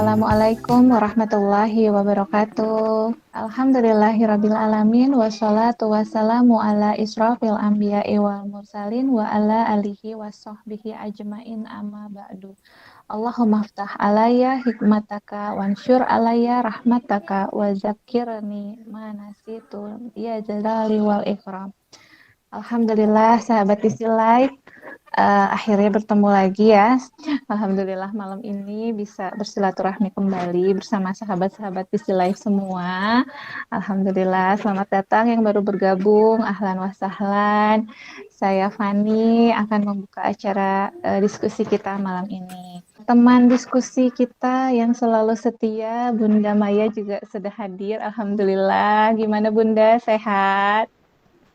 Assalamualaikum warahmatullahi wabarakatuh. Alhamdulillahirabbil alamin wassalatu wassalamu ala israfil anbiya'i wal mursalin wa ala alihi washabbihi ajmain amma ba'du. Allahumma ftah alayya hikmataka wansyur alayya rahmataka wa zakirni ma nasitu ya jalali wal ikram. Alhamdulillah sahabat Easy Life, akhirnya bertemu lagi ya. Alhamdulillah malam ini bisa bersilaturahmi kembali bersama sahabat-sahabat Easy Life semua. Alhamdulillah, selamat datang yang baru bergabung, ahlan wa sahlan. Saya Fani akan membuka acara diskusi kita malam ini. Teman diskusi kita yang selalu setia, Bunda Maya juga sudah hadir. Alhamdulillah, gimana Bunda, sehat?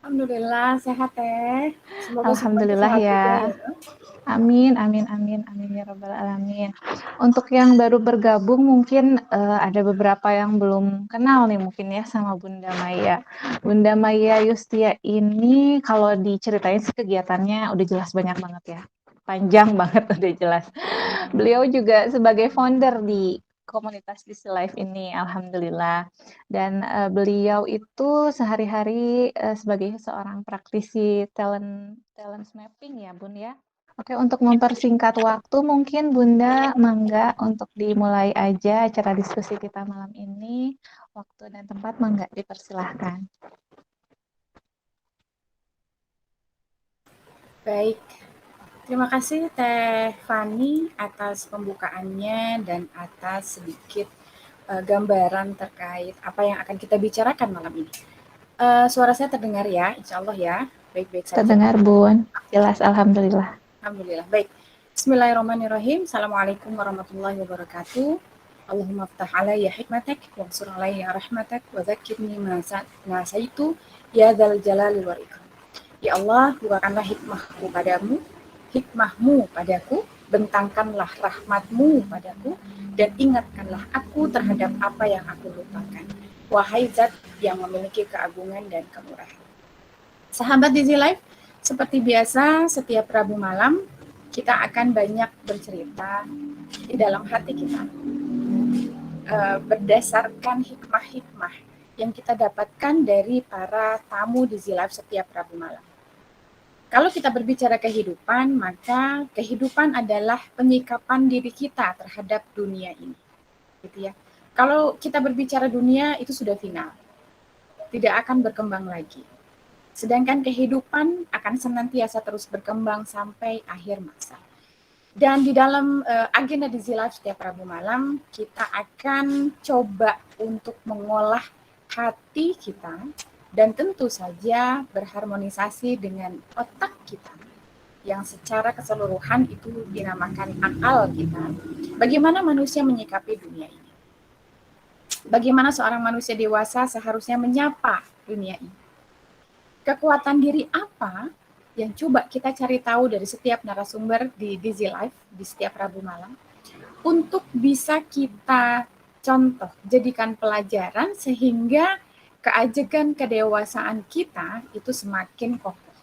Alhamdulillah sehat teh. Semoga semuanya Alhamdulillah sehat ya. juga ya. Amin, amin, amin, amin ya rabbal alamin. Untuk yang baru bergabung mungkin ada beberapa yang belum kenal nih mungkin ya sama Bunda Maya. Bunda Maya Yustia ini kalau diceritain sih kegiatannya udah jelas banyak banget ya. Panjang banget udah jelas. Beliau juga sebagai founder di komunitas Easy Life ini, alhamdulillah. Dan beliau itu sehari-hari sebagai seorang praktisi talent mapping ya, Bun ya. Oke, untuk mempersingkat waktu, mungkin Bunda mangga untuk dimulai aja acara diskusi kita malam ini. Waktu dan tempat mangga dipersilahkan. Baik. Terima kasih Teh Fani atas pembukaannya dan atas sedikit gambaran terkait apa yang akan kita bicarakan malam ini. Suara saya terdengar ya, insya Allah ya. Baik-baik saja. Terdengar, Bun? Jelas, alhamdulillah. Alhamdulillah. Baik. Bismillahirrahmanirrahim. Assalamualaikum warahmatullahi wabarakatuh. Allahumma ftah alayya hikmatak wansur alayya rahmatak wa zakirni ma nasaitu ya dzal jalali wal ikram. Ya Allah, bukakanlah hikmahmu padaku, bentangkanlah rahmatmu padaku, dan ingatkanlah aku terhadap apa yang aku lupakan. Wahai zat yang memiliki keagungan dan kemurahan. Sahabat Dizzy Life, seperti biasa setiap Rabu malam, kita akan banyak bercerita di dalam hati kita. Berdasarkan hikmah-hikmah yang kita dapatkan dari para tamu Dizzy Life setiap Rabu malam. Kalau kita berbicara kehidupan, maka kehidupan adalah penyikapan diri kita terhadap dunia ini. Gitu ya. Kalau kita berbicara dunia, itu sudah final. Tidak akan berkembang lagi. Sedangkan kehidupan akan senantiasa terus berkembang sampai akhir masa. Dan di dalam agenda Dizzy Life setiap Rabu malam, kita akan coba untuk mengolah hati kita dan tentu saja berharmonisasi dengan otak kita yang secara keseluruhan itu dinamakan akal kita. Bagaimana manusia menyikapi dunia ini? Bagaimana seorang manusia dewasa seharusnya menyapa dunia ini? Kekuatan diri apa yang coba kita cari tahu dari setiap narasumber di Dizzy Life di setiap Rabu malam untuk bisa kita contoh, jadikan pelajaran sehingga keajegan kedewasaan kita itu semakin kokoh.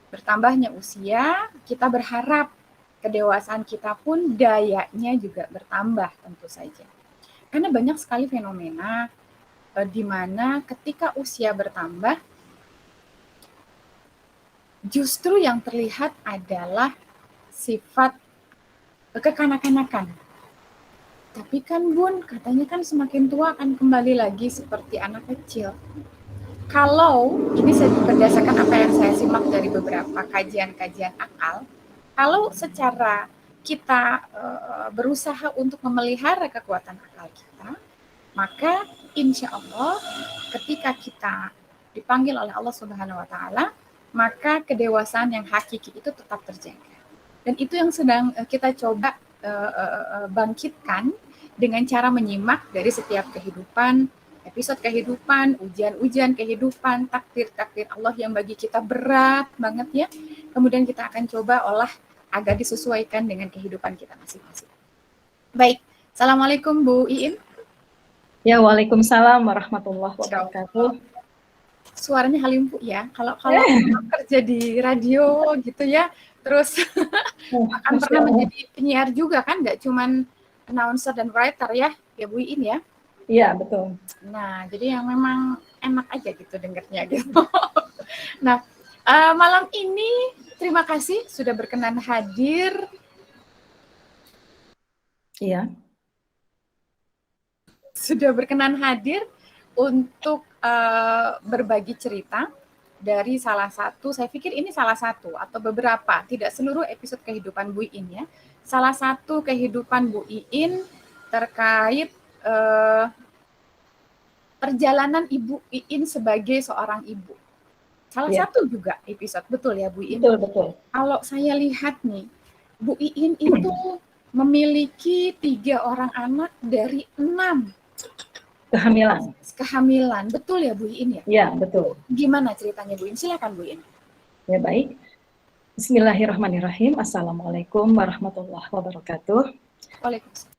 Bertambahnya usia, kita berharap kedewasaan kita pun dayanya juga bertambah tentu saja. Karena banyak sekali fenomena di mana ketika usia bertambah, justru yang terlihat adalah sifat kekanak-kanakan. Tapi kan Bun, katanya kan semakin tua akan kembali lagi seperti anak kecil. Kalau, ini berdasarkan apa yang saya simak dari beberapa kajian-kajian akal, kalau secara kita berusaha untuk memelihara kekuatan akal kita, maka insya Allah ketika kita dipanggil oleh Allah Subhanahu wa Ta'ala, maka kedewasaan yang hakiki itu tetap terjaga. Dan itu yang sedang kita coba bangkitkan dengan cara menyimak dari setiap kehidupan, episode kehidupan, ujian-ujian kehidupan, takdir-takdir Allah yang bagi kita berat banget ya. Kemudian kita akan coba olah agar disesuaikan dengan kehidupan kita masing-masing. Baik, Assalamualaikum Bu Iin. Ya, waalaikumsalam warahmatullahi wabarakatuh. Suaranya halimpu ya. Kalau kerja di radio gitu ya, terus akan pernah menjadi penyiar juga kan, nggak cuman announcer dan writer ya Bu Iin ya. Iya, betul. Nah, jadi yang memang enak aja gitu dengarnya gitu. Nah, malam ini terima kasih sudah berkenan hadir. Iya. Sudah berkenan hadir untuk berbagi cerita dari salah satu, saya pikir ini salah satu atau beberapa, tidak seluruh episode kehidupan Bu Iin ya. Salah satu kehidupan Bu Iin terkait perjalanan Ibu Iin sebagai seorang ibu. Salah satu juga episode, betul ya Bu Iin? Betul, betul. Kalau saya lihat nih, Bu Iin itu memiliki 3 orang anak dari 6 kehamilan. Betul ya Bu Iin ya? Iya, betul. Gimana ceritanya Bu Iin? Silakan Bu Iin. Ya, baik. Bismillahirrahmanirrahim. Assalamualaikum warahmatullahi wabarakatuh. Waalaikumsalam.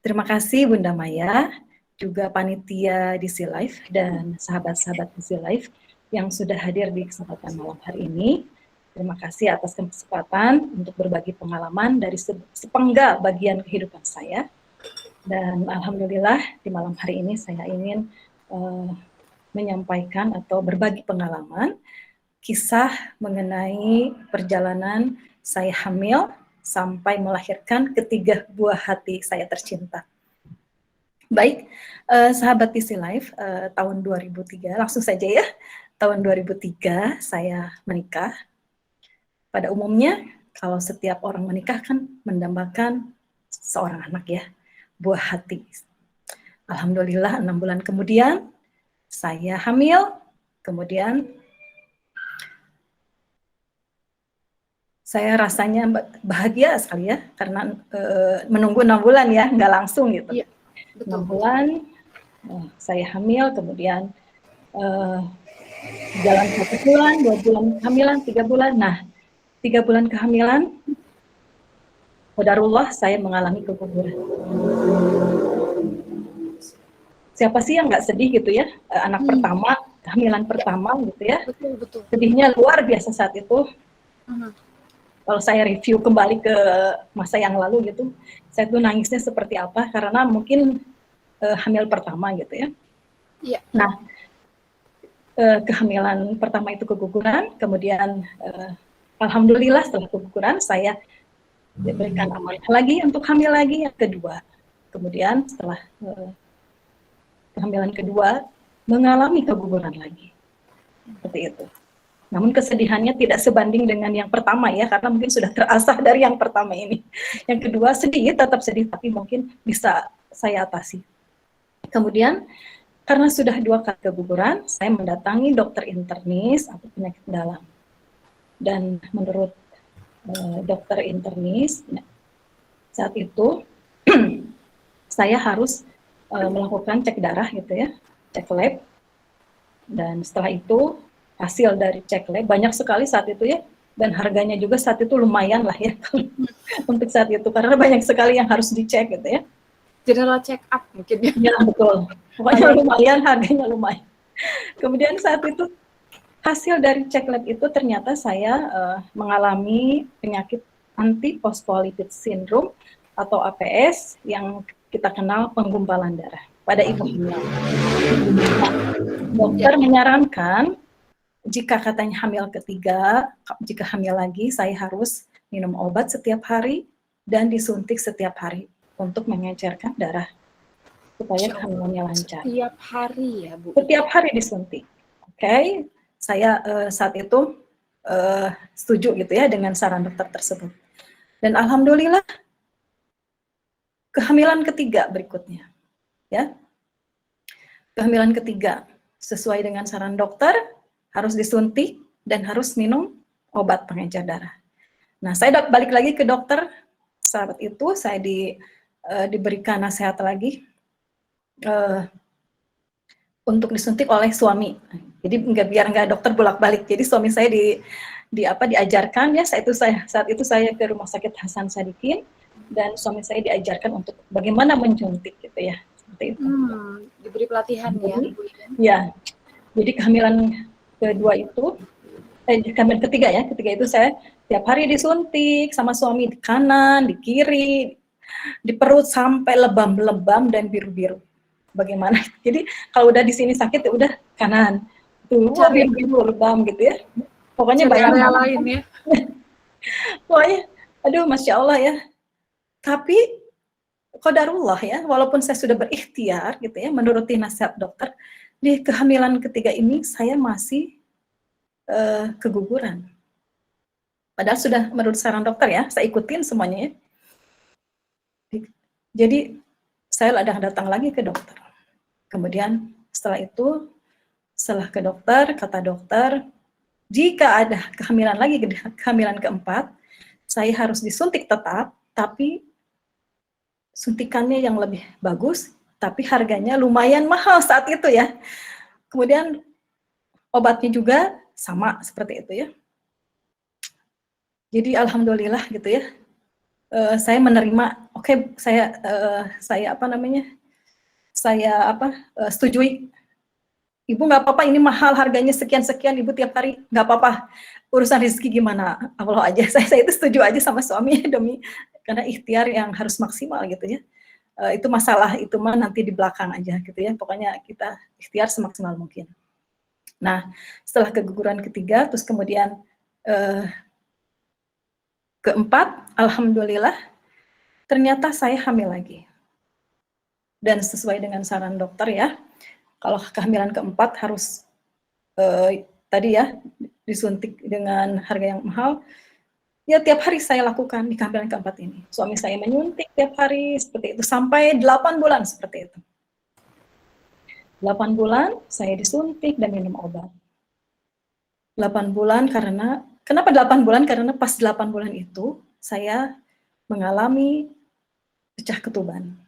Terima kasih Bunda Maya, juga panitia DC Live dan sahabat-sahabat DC Live yang sudah hadir di kesempatan malam hari ini. Terima kasih atas kesempatan untuk berbagi pengalaman dari sepenggal bagian kehidupan saya. Dan alhamdulillah di malam hari ini saya ingin menyampaikan atau berbagi pengalaman kisah mengenai perjalanan saya hamil sampai melahirkan ketiga buah hati saya tercinta. Baik, sahabat DC Live, tahun 2003, langsung saja ya, tahun 2003 saya menikah. Pada umumnya, kalau setiap orang menikah kan mendambakan seorang anak ya, buah hati. Alhamdulillah 6 bulan kemudian, saya hamil, kemudian saya rasanya bahagia sekali ya, karena menunggu 6 bulan ya, nggak langsung gitu. Iya, betul. 6 bulan, saya hamil, kemudian jalan 1 bulan, 2 bulan kehamilan, 3 bulan. Nah, 3 bulan kehamilan, qadarullah saya mengalami keguguran. Siapa sih yang nggak sedih gitu ya, anak pertama, kehamilan pertama gitu ya. Betul, betul. Sedihnya luar biasa saat itu. Kalau saya review kembali ke masa yang lalu gitu, saya tuh nangisnya seperti apa, karena mungkin hamil pertama gitu ya. Iya. Nah, kehamilan pertama itu keguguran, kemudian alhamdulillah setelah keguguran saya diberikan amanah lagi untuk hamil lagi yang kedua. Kemudian setelah kehamilan kedua mengalami keguguran lagi. Seperti itu. Namun kesedihannya tidak sebanding dengan yang pertama ya, karena mungkin sudah terasah dari yang pertama ini. Yang kedua sedih, tetap sedih, tapi mungkin bisa saya atasi. Kemudian karena sudah 2 kali keguguran, saya mendatangi dokter internis atau penyakit dalam. Dan menurut dokter internis, saat itu saya harus melakukan cek darah gitu ya, cek lab. Dan setelah itu hasil dari cek lab banyak sekali saat itu ya, dan harganya juga saat itu lumayan lah ya untuk saat itu, karena banyak sekali yang harus dicek gitu ya. General check up mungkin ya. Ya betul, pokoknya lumayan, harganya lumayan. Kemudian saat itu hasil dari cek lab itu ternyata saya mengalami penyakit anti-phospholipid syndrome atau APS yang kita kenal penggumpalan darah pada ibu hamil. Dokter menyarankan jika katanya hamil ketiga, jika hamil lagi saya harus minum obat setiap hari dan disuntik setiap hari untuk mengencerkan darah supaya kehamilannya lancar. Setiap hari ya Bu? Setiap hari disuntik. Oke, saya saat itu setuju gitu ya dengan saran dokter tersebut. Dan alhamdulillah kehamilan ketiga berikutnya, ya. Kehamilan ketiga sesuai dengan saran dokter harus disuntik dan harus minum obat pengencer darah. Nah, saya balik lagi ke dokter. Saat itu saya diberikan nasihat lagi untuk disuntik oleh suami. Jadi biar nggak dokter bolak-balik. Jadi suami saya diajarkan ya, saat itu saya ke Rumah Sakit Hasan Sadikin dan suami saya diajarkan untuk bagaimana mensuntik gitu ya. Seperti itu. Diberi pelatihan ya, Bu. Ya. Jadi kehamilan kedua itu kehamilan ketiga itu saya tiap hari disuntik sama suami, di kanan, di kiri, di perut sampai lebam-lebam dan biru-biru. Bagaimana? Jadi kalau udah di sini sakit ya udah kanan, tuh wah Cari biru-biru lebam gitu ya. Pokoknya cari area bayangkan, lain ya. pokoknya, aduh masya Allah ya. Tapi qadarullah ya, walaupun saya sudah berikhtiar gitu ya, menuruti nasihat dokter, di kehamilan ketiga ini saya masih keguguran. Padahal sudah menurut saran dokter ya, saya ikutin semuanya ya. Jadi saya datang lagi ke dokter. Kemudian setelah itu, setelah ke dokter, kata dokter, jika ada kehamilan lagi, kehamilan keempat, saya harus disuntik tetap, tapi suntikannya yang lebih bagus, tapi harganya lumayan mahal saat itu ya. Kemudian obatnya juga sama seperti itu ya. Jadi alhamdulillah gitu ya, saya menerima, oke, saya apa namanya, saya setujui. Ibu nggak apa-apa, ini mahal harganya sekian-sekian, ibu tiap hari nggak apa-apa. Urusan rezeki gimana Allah aja. Saya itu setuju aja sama suami demi karena ikhtiar yang harus maksimal gitu ya. Itu masalah itu mah nanti di belakang aja gitu ya. Pokoknya kita ikhtiar semaksimal mungkin. Nah, setelah keguguran ketiga, terus kemudian keempat, alhamdulillah ternyata saya hamil lagi. Dan sesuai dengan saran dokter ya, kalau kehamilan keempat harus tadi ya disuntik dengan harga yang mahal. Ya tiap hari saya lakukan di kehamilan keempat ini. Suami saya menyuntik tiap hari seperti itu sampai 8 bulan seperti itu. 8 bulan saya disuntik dan minum obat. 8 bulan karena, kenapa 8 bulan? Karena pas 8 bulan itu saya mengalami pecah ketuban.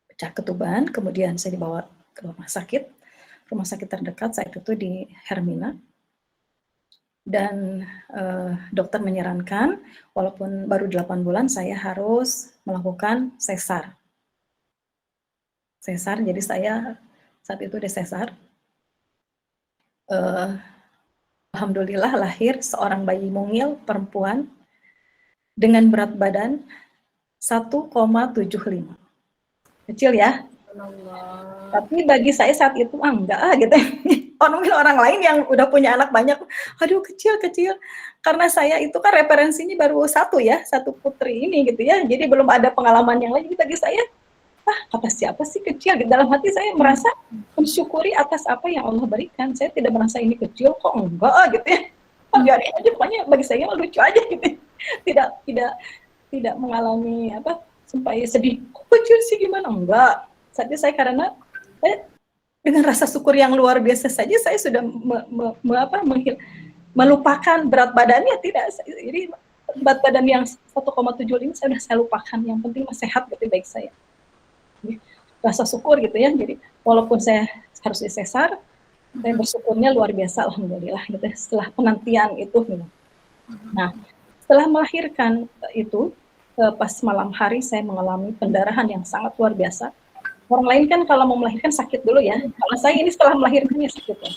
Pecah ketuban, kemudian saya dibawa ke rumah sakit terdekat saat itu di Hermina. Dan dokter menyarankan, walaupun baru 8 bulan, saya harus melakukan sesar. Sesar, jadi saya saat itu di sesar. Alhamdulillah lahir seorang bayi mungil perempuan dengan berat badan 1,75. Kecil ya. Allah. Tapi bagi saya saat itu enggak gitu. Orang lain yang udah punya anak banyak, aduh kecil. Karena saya itu kan referensinya baru satu putri ini gitu ya. Jadi belum ada pengalaman yang lain. Bagi saya, kata siapa sih kecil? Dalam hati saya merasa mensyukuri atas apa yang Allah berikan. Saya tidak merasa ini kecil kok enggak gitu ya. Biarin aja, pokoknya bagi saya lucu aja gitu. Tidak mengalami sampai sedih. Kok kecil sih gimana? Enggak. Saat itu saya karena dengan rasa syukur yang luar biasa saja saya sudah melupakan berat badannya, tidak. Jadi berat badan yang 1,75 saya lupakan, yang penting sehat gitu baik saya. Jadi, rasa syukur gitu ya. Jadi walaupun saya harus disesar, saya bersyukurnya luar biasa alhamdulillah gitu setelah penantian itu gitu. Nah, setelah melahirkan itu pas malam hari saya mengalami pendarahan yang sangat luar biasa. Orang lain kan kalau mau melahirkan sakit dulu ya. Kalau saya ini setelah melahirkannya sakit ya.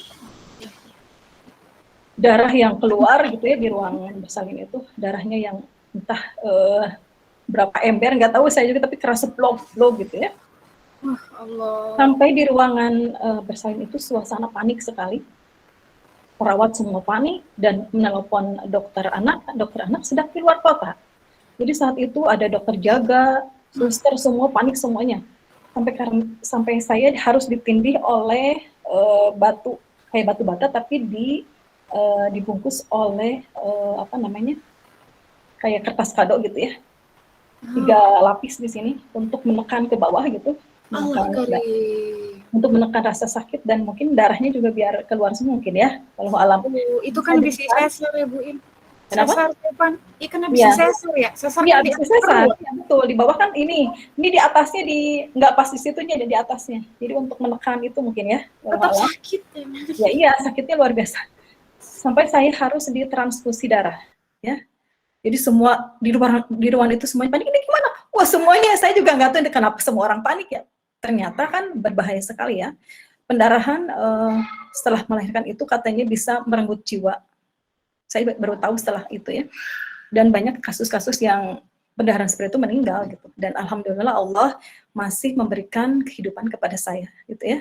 Darah yang keluar gitu ya di ruangan bersalin itu, darahnya yang entah berapa ember, nggak tahu saya juga, tapi kerasa blok gitu ya. Allah. Sampai di ruangan bersalin itu suasana panik sekali. Perawat semua panik dan menelpon dokter anak sedang di luar kota. Jadi saat itu ada dokter jaga, suster semua panik semuanya. Sampai saya harus ditindih oleh batu, kayak batu bata, tapi dibungkus oleh kayak kertas kado gitu ya. 3 lapis di sini untuk menekan ke bawah gitu. Untuk menekan rasa sakit dan mungkin darahnya juga biar keluar semua mungkin ya. Kalau alam. Itu kan bisa sesar ya Bu In. Kenapa? Sesar depan. Kan bisa sesar ya. Sesar kan bisa sesar. Ya, betul. Di bawah kan ini di atasnya nggak pas di situnya, ada di atasnya. Jadi untuk menekan itu mungkin ya. Tetap sakit ya. Iya, sakitnya luar biasa. Sampai saya harus ditransfusi darah, ya. Jadi semua di ruangan itu semuanya panik, ini gimana? Wah, semuanya saya juga nggak tahu kenapa semua orang panik ya. Ternyata kan berbahaya sekali ya. Pendarahan setelah melahirkan itu katanya bisa merenggut jiwa. Saya baru tahu setelah itu ya. Dan banyak kasus-kasus yang pendarahan seperti itu meninggal gitu. Dan alhamdulillah Allah masih memberikan kehidupan kepada saya gitu ya.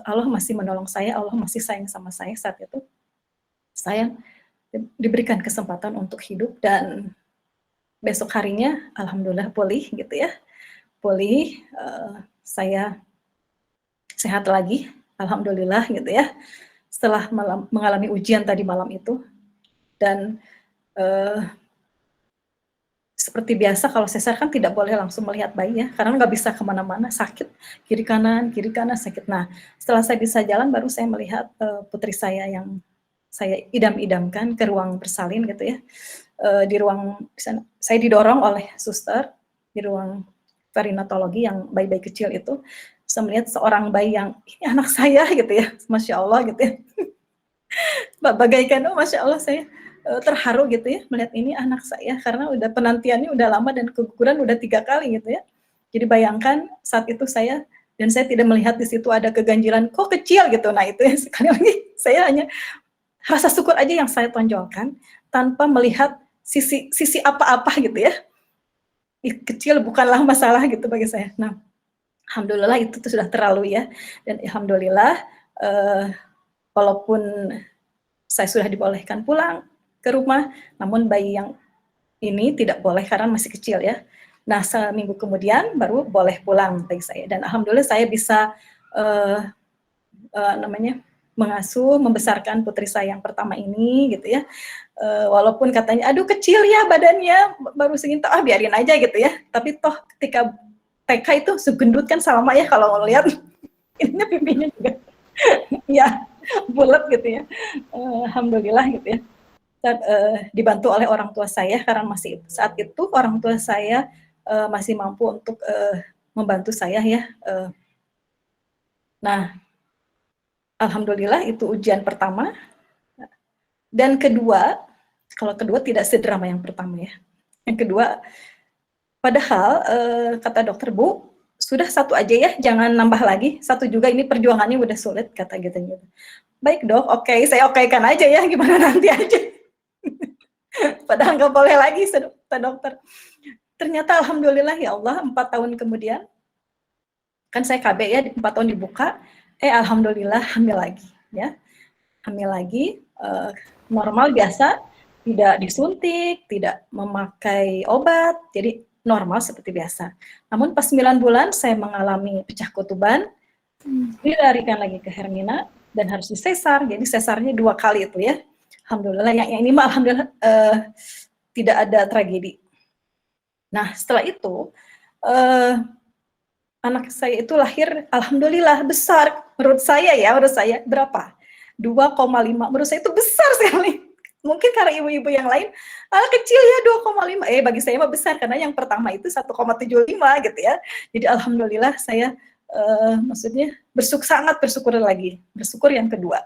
Allah masih menolong saya, Allah masih sayang sama saya saat itu. Saya diberikan kesempatan untuk hidup dan besok harinya alhamdulillah pulih gitu ya. Pulih, saya sehat lagi, alhamdulillah gitu ya. Setelah mengalami ujian tadi malam itu, dan seperti biasa kalau sesar kan tidak boleh langsung melihat bayi ya, karena nggak bisa kemana-mana, sakit kiri kanan sakit. Nah setelah saya bisa jalan baru saya melihat putri saya yang saya idam-idamkan ke ruang bersalin gitu ya. Di ruang saya didorong oleh suster di ruang perinatologi yang bayi-bayi kecil itu. Saya melihat seorang bayi yang ini anak saya gitu ya, masya Allah gitu ya. Bagaikan masya Allah saya terharu gitu ya melihat ini anak saya karena udah penantiannya udah lama dan keguguran udah 3 kali gitu ya. Jadi bayangkan saat itu saya tidak melihat di situ ada keganjilan kok kecil gitu. Nah itu ya sekali lagi saya hanya rasa syukur aja yang saya tonjolkan tanpa melihat sisi apa-apa gitu ya. Kecil bukanlah masalah gitu bagi saya. Nah alhamdulillah itu tuh sudah terlalu ya, dan alhamdulillah walaupun saya sudah dibolehkan pulang ke rumah, namun bayi yang ini tidak boleh karena masih kecil ya. Nah seminggu kemudian baru boleh pulang bagi saya, dan alhamdulillah saya bisa mengasuh, membesarkan putri saya yang pertama ini gitu ya. Walaupun katanya aduh kecil ya badannya baru segini, biarin aja gitu ya. Tapi toh ketika TK itu segendut kan sama ya kalau ngelihat ininya pipinya juga ya bulat gitu ya. Alhamdulillah gitu ya. Dan, dibantu oleh orang tua saya karena masih saat itu orang tua saya masih mampu untuk membantu saya ya. Nah alhamdulillah itu ujian pertama. Dan kedua, kalau kedua tidak sedrama yang pertama ya. Yang kedua, padahal kata dokter, Bu, sudah 1 aja ya, jangan nambah lagi. 1 juga ini perjuangannya udah sulit, kata gitu. Baik dok, oke, saya okekan aja ya, gimana nanti aja. Padahal nggak boleh lagi, kata dokter. Ternyata alhamdulillah ya Allah, 4 tahun kemudian, kan saya KB ya, 4 tahun dibuka, alhamdulillah hamil lagi ya. Hamil lagi, normal biasa, tidak disuntik, tidak memakai obat, jadi normal seperti biasa. Namun pas 9 bulan saya mengalami pecah ketuban, dilarikan lagi ke Hermina dan harus disesar, jadi sesarnya 2 kali itu ya. Alhamdulillah, yang ini mah alhamdulillah tidak ada tragedi. Nah setelah itu anak saya itu lahir alhamdulillah besar, menurut saya berapa? 2,5, menurut saya itu besar sekali. Mungkin karena ibu-ibu yang lain kecil ya 2,5, bagi saya mah besar karena yang pertama itu 1,75 gitu ya. Jadi alhamdulillah saya maksudnya sangat bersyukur lagi, bersyukur yang kedua.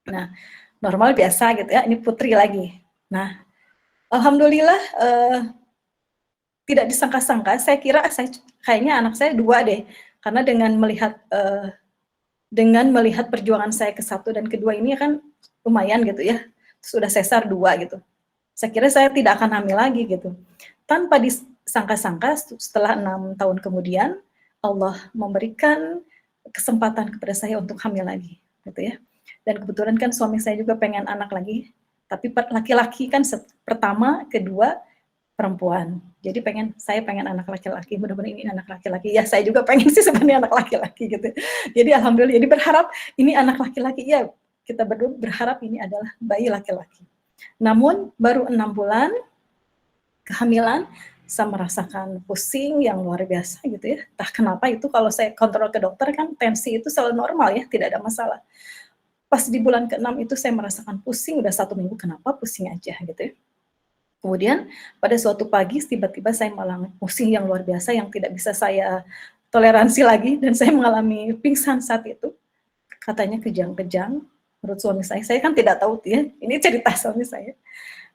Nah normal biasa gitu ya, ini putri lagi. Nah alhamdulillah tidak disangka-sangka, saya kira kayaknya anak saya 2 deh, karena dengan melihat perjuangan saya ke 1 dan kedua ini kan lumayan gitu ya, sudah sesar 2 gitu. Saya kira saya tidak akan hamil lagi gitu. Tanpa disangka-sangka setelah 6 tahun kemudian Allah memberikan kesempatan kepada saya untuk hamil lagi gitu ya. Dan kebetulan kan suami saya juga pengen anak lagi, tapi laki-laki kan pertama, kedua perempuan. Jadi saya pengen anak laki-laki, mudah-mudahan ini anak laki-laki. Ya saya juga pengen sih sebenarnya anak laki-laki gitu. Jadi alhamdulillah, jadi berharap ini anak laki-laki. Ya kita berdua berharap ini adalah bayi laki-laki. Namun baru 6 bulan kehamilan, saya merasakan pusing yang luar biasa gitu ya. Entah kenapa itu kalau saya kontrol ke dokter kan tensi itu selalu normal ya, tidak ada masalah. Pas di bulan ke-6 itu saya merasakan pusing, udah 1 minggu, kenapa pusing aja gitu ya. Kemudian pada suatu pagi tiba-tiba saya malah pusing yang luar biasa yang tidak bisa saya toleransi lagi dan saya mengalami pingsan saat itu. Katanya kejang-kejang, menurut suami saya kan tidak tahu ya, ini cerita suami saya.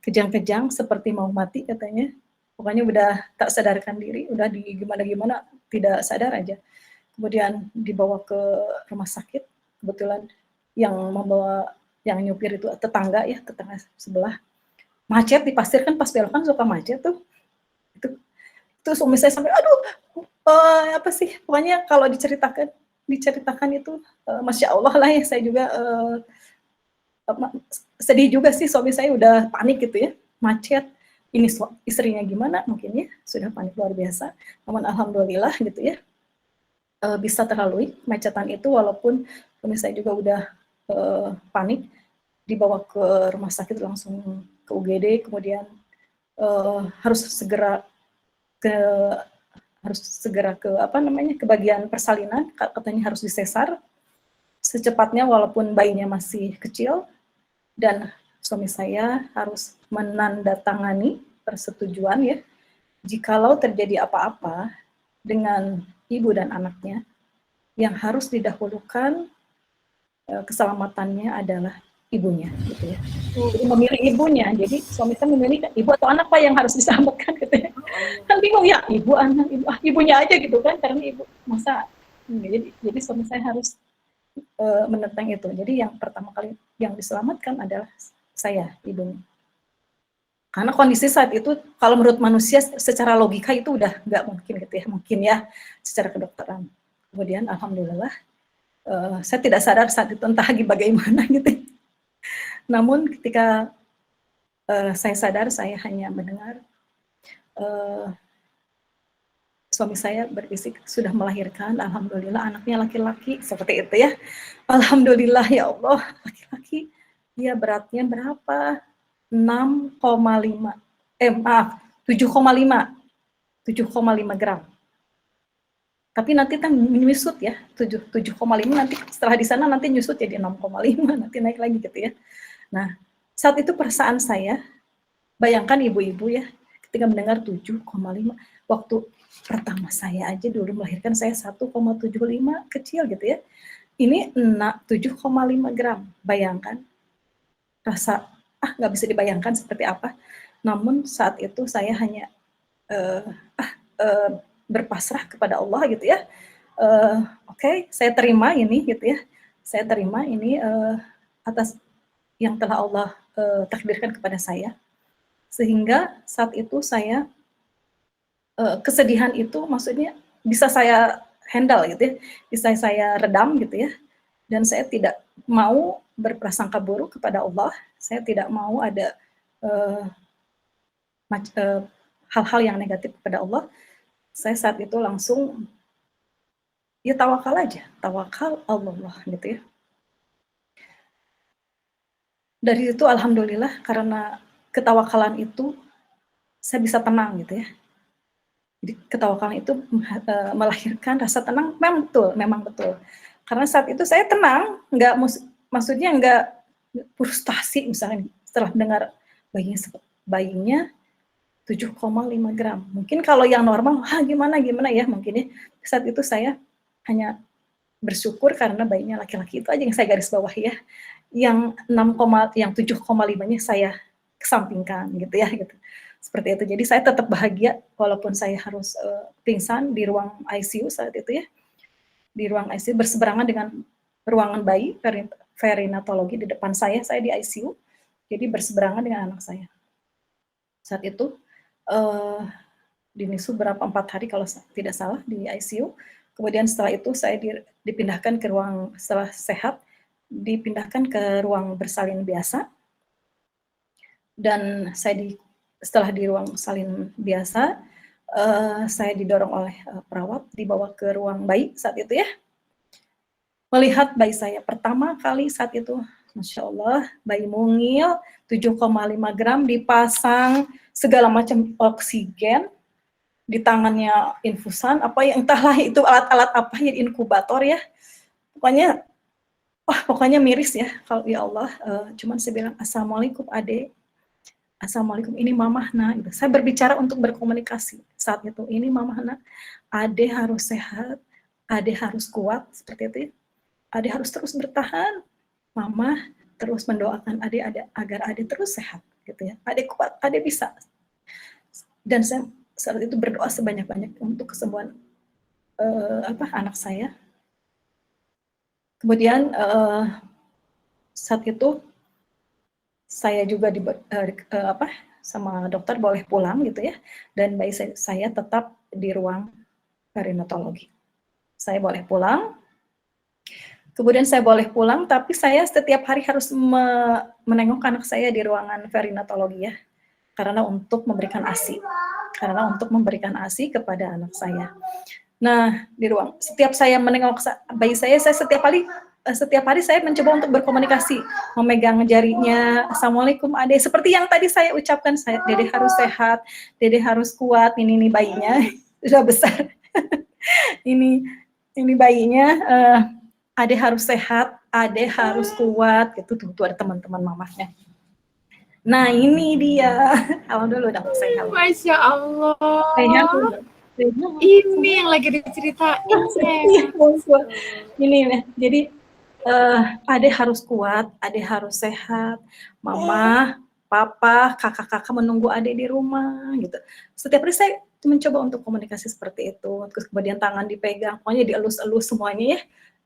Kejang-kejang seperti mau mati katanya. Pokoknya udah tak sadarkan diri, udah di gimana-gimana tidak sadar aja. Kemudian dibawa ke rumah sakit, kebetulan yang nyupir itu tetangga sebelah. Macet di pasir kan pas belokan suka macet tuh. Terus suami saya sampai, aduh, apa sih, pokoknya kalau diceritakan itu, Masya Allah lah ya, saya juga sedih juga sih, suami saya udah panik gitu ya, macet, ini istrinya gimana, mungkin ya, sudah panik luar biasa, namun alhamdulillah gitu ya, bisa terlalui kemacetan itu, walaupun suami saya juga udah panik, dibawa ke rumah sakit langsung ke UGD, kemudian harus segera ke apa namanya, ke bagian persalinan, katanya harus disesar secepatnya walaupun bayinya masih kecil, dan suami saya harus menandatangani persetujuan ya, jikalau terjadi apa-apa dengan ibu dan anaknya, yang harus didahulukan keselamatannya adalah ibunya gitu ya. Jadi memilih ibunya, jadi suami saya memilih ibu atau anak Pak yang harus diselamatkan gitu ya. Kan bingung ya, ibu anak, ibunya aja gitu kan, karena ibu masa jadi suami saya harus menentang itu. Jadi yang pertama kali yang diselamatkan adalah saya, ibunya. Karena kondisi saat itu, kalau menurut manusia secara logika itu udah nggak mungkin gitu ya, mungkin ya secara kedokteran. Kemudian alhamdulillah, saya tidak sadar saat itu entah lagi bagaimana gitu. Namun ketika saya sadar, saya hanya mendengar suami saya berbisik, sudah melahirkan, alhamdulillah anaknya laki-laki, seperti itu ya. Alhamdulillah ya Allah, laki-laki. Dia beratnya berapa? 6,5, maaf, 7,5 gram. Tapi nanti kan nyusut ya, 7,5 nanti setelah di sana nanti nyusut jadi 6,5, nanti naik lagi gitu ya. Nah, saat itu perasaan saya, bayangkan ibu-ibu ya, ketika mendengar 7,5, waktu pertama saya aja dulu melahirkan saya 1,75 kecil gitu ya. Ini 7,5 gram, bayangkan. Rasa, nggak bisa dibayangkan seperti apa. Namun saat itu saya hanya berpasrah kepada Allah gitu ya. Oke, saya terima ini gitu ya. Saya terima ini atas yang telah Allah takdirkan kepada saya. Sehingga saat itu saya kesedihan itu maksudnya bisa saya handle gitu ya, bisa saya redam gitu ya, dan saya tidak mau berprasangka buruk kepada Allah, saya tidak mau ada hal-hal yang negatif kepada Allah. Saya saat itu langsung ya tawakal aja, tawakal Allah gitu ya. Dari itu alhamdulillah karena ketawakalan itu saya bisa tenang gitu ya. Jadi ketawakalan itu melahirkan rasa tenang, memang betul. Karena saat itu saya tenang, maksudnya nggak frustasi misalnya setelah mendengar bayinya 7,5 gram. Mungkin kalau yang normal, gimana ya mungkin ya. Saat itu saya hanya bersyukur karena bayinya laki-laki, itu aja yang saya garis bawah ya. Yang 7,5-nya saya kesampingkan gitu ya gitu. Seperti itu. Jadi saya tetap bahagia walaupun saya harus pingsan di ruang ICU saat itu ya. Di ruang ICU berseberangan dengan ruangan bayi, perinatologi di depan saya di ICU. Jadi berseberangan dengan anak saya. Saat itu di NICU berapa 4 hari kalau tidak salah di ICU. Kemudian setelah itu saya dipindahkan ke ruang, setelah sehat dipindahkan ke ruang bersalin biasa. Dan saya setelah di ruang salin biasa, saya didorong oleh perawat, dibawa ke ruang bayi saat itu ya. Melihat bayi saya pertama kali saat itu, Masya Allah, bayi mungil, 7,5 gram, dipasang segala macam oksigen, di tangannya infusan, apa yang entahlah itu alat-alat apa ya, inkubator ya. Pokoknya miris ya, kalau ya Allah, cuman saya bilang, Assalamualaikum Ade, Assalamualaikum, ini Mamah Nak. Gitu. Saya berbicara untuk berkomunikasi saat itu. Ini Mamah Nak, Ade harus sehat, Ade harus kuat, seperti itu. Ade harus terus bertahan. Mama terus mendoakan Ade agar Ade terus sehat, gitu ya. Ade kuat, Ade bisa. Dan saya saat itu berdoa sebanyak-banyak untuk kesembuhan anak saya. Kemudian saat itu saya juga sama dokter boleh pulang gitu ya, dan bayi saya tetap di ruang perinatologi. Saya boleh pulang, kemudian saya boleh pulang, tapi saya setiap hari harus menengok anak saya di ruangan perinatologi ya, karena untuk memberikan ASI, kepada anak saya. Nah, di ruang setiap saya menengok bayi saya setiap hari saya mencoba untuk berkomunikasi, memegang jarinya, assalamualaikum adek, seperti yang tadi saya ucapkan, dede harus sehat, dede harus kuat, ini bayinya sudah besar, ini bayinya, adek harus sehat, adek harus kuat, gitu tuh ada teman-teman mamahnya. Nah ini dia, halo dulu dong, saya halo. Masya Allah. Ini yang lagi diceritain. Ini nih, jadi adek harus kuat, adek harus sehat, mama, papa, kakak-kakak menunggu adek di rumah gitu. Setiap hari saya mencoba untuk komunikasi seperti itu, terus kemudian tangan dipegang, pokoknya dielus-elus semuanya ya,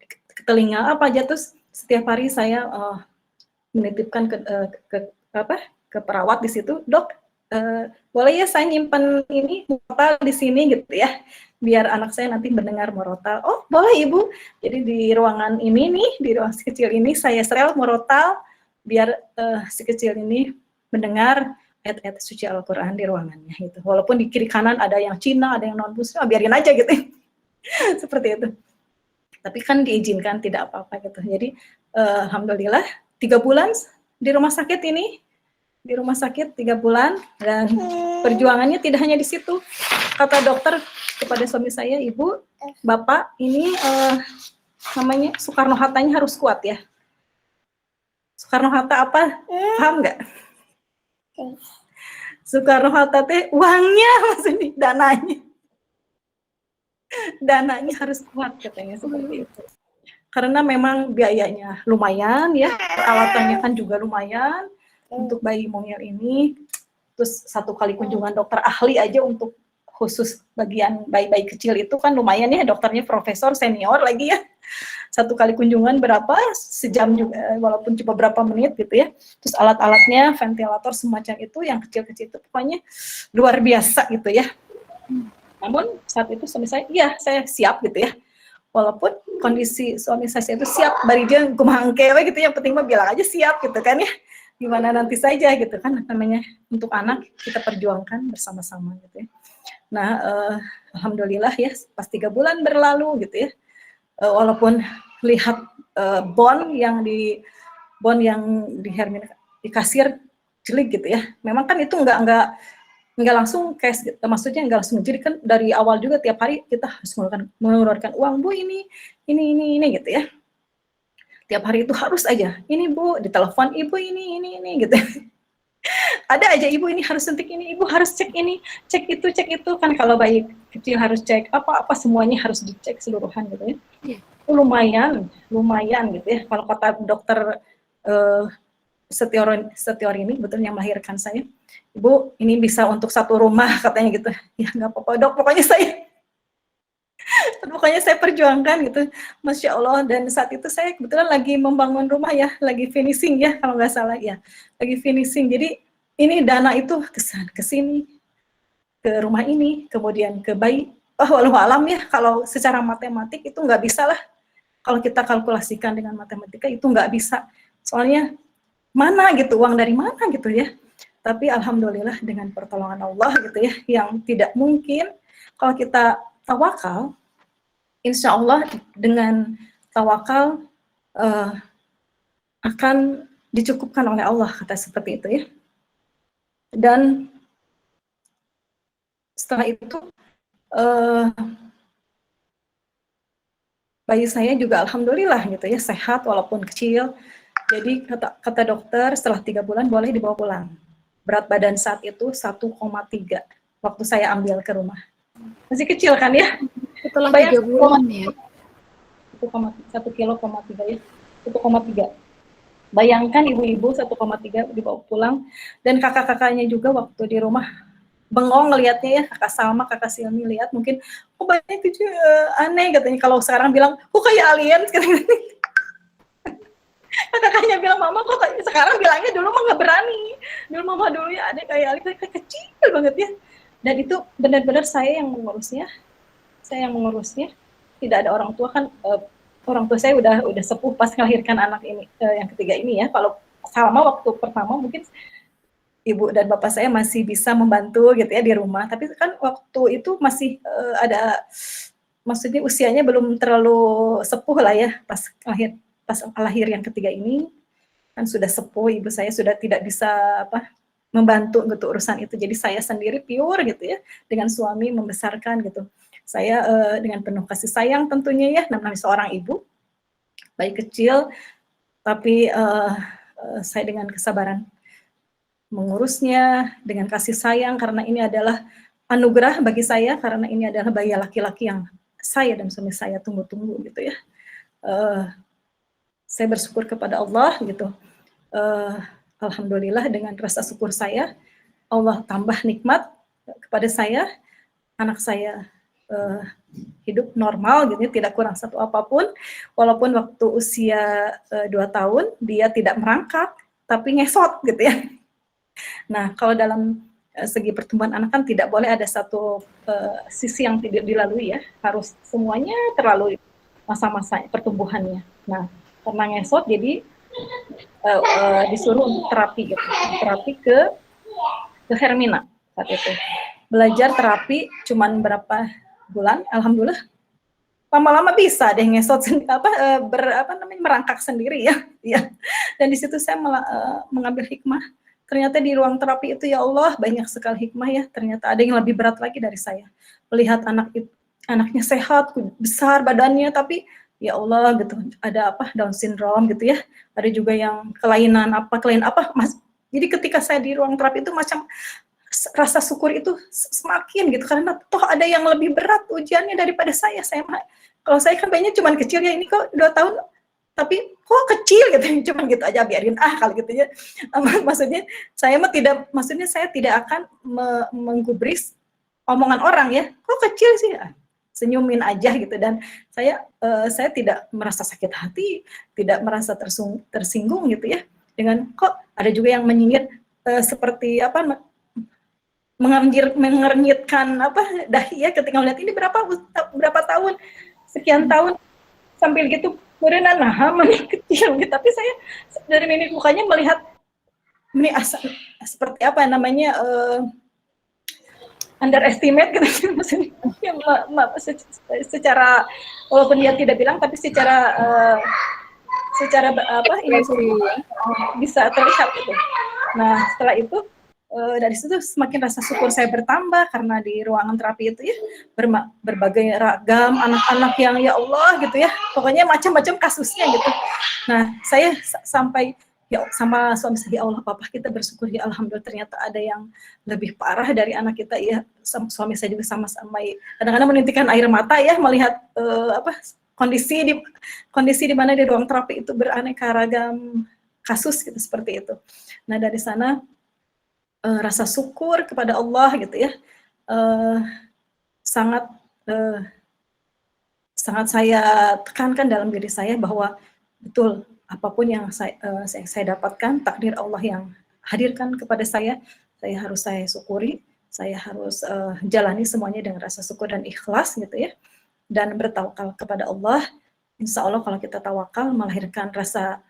ke telinga apa aja, terus setiap hari saya menitipkan ke perawat di situ, dok, boleh ya saya nyimpan ini murotal di sini gitu ya, biar anak saya nanti mendengar murotal. Oh boleh ibu, jadi di ruangan ini nih, di ruang si kecil ini saya setel murotal, biar si kecil ini mendengar ayat-ayat suci Al-Quran di ruangannya gitu. Walaupun di kiri kanan ada yang Cina, ada yang non-Muslim, biarin aja gitu. Seperti itu. Tapi kan diizinkan, tidak apa-apa gitu. Jadi alhamdulillah 3 bulan di rumah sakit ini, 3 bulan, dan perjuangannya tidak hanya di situ. Kata dokter kepada suami saya, ibu, bapak, ini namanya Soekarno-Hattanya harus kuat ya. Soekarno-Hatta apa? Paham nggak? Soekarno-Hatta teh uangnya, maksudnya dananya harus kuat katanya, seperti itu. Karena memang biayanya lumayan ya, peralatannya kan juga lumayan untuk bayi mungil ini. Terus 1 kali kunjungan dokter ahli aja untuk khusus bagian bayi-bayi kecil itu kan lumayan ya, dokternya profesor senior lagi ya. 1 kali kunjungan berapa, sejam juga, walaupun cuma berapa menit gitu ya. Terus alat-alatnya, ventilator semacam itu, yang kecil-kecil itu pokoknya luar biasa gitu ya. Namun saat itu suami saya, iya saya siap gitu ya. Walaupun kondisi suami saya itu siap, bari dia kumangkewe gitu, yang penting mah bilang aja siap gitu kan ya. Gimana nanti saja gitu kan, namanya untuk anak kita perjuangkan bersama-sama gitu ya. Nah, alhamdulillah ya, pas 3 bulan berlalu gitu ya, walaupun lihat bond yang di kasir jelik gitu ya, memang kan itu nggak langsung cash, maksudnya nggak langsung, jadi kan dari awal juga tiap hari kita harus mengeluarkan uang, bu ini gitu ya. Tiap hari itu harus aja, ini bu, ditelepon ibu ini gitu. Ada aja, ibu ini harus suntik ini, ibu harus cek ini, cek itu kan, kalau bayi kecil harus cek apa semuanya harus dicek seluruhan gitu ya. Lumayan gitu ya. Kalau kata dokter Setior ini betul yang melahirkan saya, ibu ini bisa untuk 1 rumah katanya gitu. Ya nggak apa-apa dok, pokoknya saya perjuangkan gitu, Masya Allah. Dan saat itu saya kebetulan lagi membangun rumah ya, lagi finishing ya kalau nggak salah ya, lagi finishing. Jadi ini dana itu ke sini, ke rumah ini, kemudian ke bayi. Walau alam ya, kalau secara matematik itu nggak bisa lah, kalau kita kalkulasikan dengan matematika itu nggak bisa, soalnya mana gitu, uang dari mana gitu ya. Tapi alhamdulillah dengan pertolongan Allah gitu ya, yang tidak mungkin kalau kita tawakal, insya Allah dengan tawakal akan dicukupkan oleh Allah, kata seperti itu ya. Dan setelah itu bayi saya juga alhamdulillah gitu ya, sehat walaupun kecil. Jadi kata dokter setelah 3 bulan boleh dibawa pulang. Berat badan saat itu 1,3 waktu saya ambil ke rumah. Masih kecil kan ya? Setelah 3 bulan ya. 1,3 kilo ya. 1,3. Bayangkan ibu-ibu 1,3 dibawa pulang, dan kakak-kakaknya juga waktu di rumah bengong ngelihatnya ya, kakak Salma, kakak Silmi lihat, mungkin bayinya kecil aneh katanya, kalau sekarang bilang kayak alien. Kakaknya bilang, mama kok sekarang bilangnya dulu mah nggak berani. Dulu mama dulu ya ada kayak Alif kayak kecil banget ya. Dan itu benar-benar saya yang mengurusnya. Saya yang mengurusnya. Tidak ada orang tua kan. Orang tua saya udah sepuh pas melahirkan anak ini, yang ketiga ini ya. Kalau sama waktu pertama mungkin ibu dan bapak saya masih bisa membantu gitu ya di rumah. Tapi kan waktu itu masih ada, maksudnya usianya belum terlalu sepuh lah ya pas lahir yang ketiga ini. Kan sudah sepuh, ibu saya sudah tidak bisa membantu gitu urusan itu. Jadi saya sendiri pure gitu ya, dengan suami membesarkan gitu. Saya dengan penuh kasih sayang tentunya ya, namanya seorang ibu, bayi kecil, tapi saya dengan kesabaran mengurusnya, dengan kasih sayang, karena ini adalah anugerah bagi saya, karena ini adalah bayi laki-laki yang saya dan suami saya tunggu-tunggu gitu ya. Saya bersyukur kepada Allah gitu. Alhamdulillah dengan rasa syukur saya, Allah tambah nikmat kepada saya, anak saya hidup normal gitu, tidak kurang satu apapun, walaupun waktu usia 2 tahun dia tidak merangkak, tapi ngesot gitu ya. Nah, kalau dalam segi pertumbuhan anak kan tidak boleh ada satu sisi yang tidak dilalui ya, harus semuanya terlalui masa-masa pertumbuhannya. Nah, karena ngesot jadi disuruh untuk terapi gitu, terapi ke Hermina saat itu. Belajar terapi cuman berapa bulan, alhamdulillah lama-lama bisa deh ngesot merangkak sendiri ya. Ya. Dan di situ saya mengambil hikmah. Ternyata di ruang terapi itu ya Allah banyak sekali hikmah ya. Ternyata ada yang lebih berat lagi dari saya. Melihat anaknya sehat, besar badannya, tapi ya Allah gitu, ada Down syndrome gitu ya. Ada juga yang kelainan apa. Jadi ketika saya di ruang terapi itu macam rasa syukur itu semakin gitu, karena toh ada yang lebih berat ujiannya daripada saya. Kalau saya kan bayinya cuma kecil ya, ini kok 2 tahun tapi kok kecil gitu, cuman gitu aja biarin kalau gitu ya. Maksudnya saya tidak akan menggubris omongan orang ya, kok kecil sih, senyumin aja gitu. Dan saya tidak merasa sakit hati, tidak merasa tersinggung gitu ya, dengan kok ada juga yang menyindir seperti mengernyitkan dahi ya, ketika melihat ini berapa tahun, sekian tahun sambil gitu kemudian kecil gitu. Tapi saya dari mimik mukanya melihat ini seperti underestimate gitu, maksudnya secara walaupun dia tidak bilang, tapi secara ini bisa terlihat gitu. Nah, setelah itu dari situ semakin rasa syukur saya bertambah, karena di ruangan terapi itu ya berbagai ragam anak-anak yang ya Allah gitu ya, pokoknya macam-macam kasusnya gitu. Nah, saya sampai ya sama suami saya, ya Allah papa kita bersyukur ya Alhamdulillah, ternyata ada yang lebih parah dari anak kita ya. Suami saya juga sama-sama kadang-kadang menitikkan air mata ya melihat kondisi di mana di ruang terapi itu beraneka ragam kasus gitu, seperti itu. Nah, dari sana rasa syukur kepada Allah gitu ya, sangat saya tekankan dalam diri saya, bahwa betul apapun yang saya dapatkan, takdir Allah yang hadirkan kepada saya harus saya syukuri, saya harus jalani semuanya dengan rasa syukur dan ikhlas gitu ya, dan bertawakal kepada Allah. Insya Allah kalau kita tawakal melahirkan rasa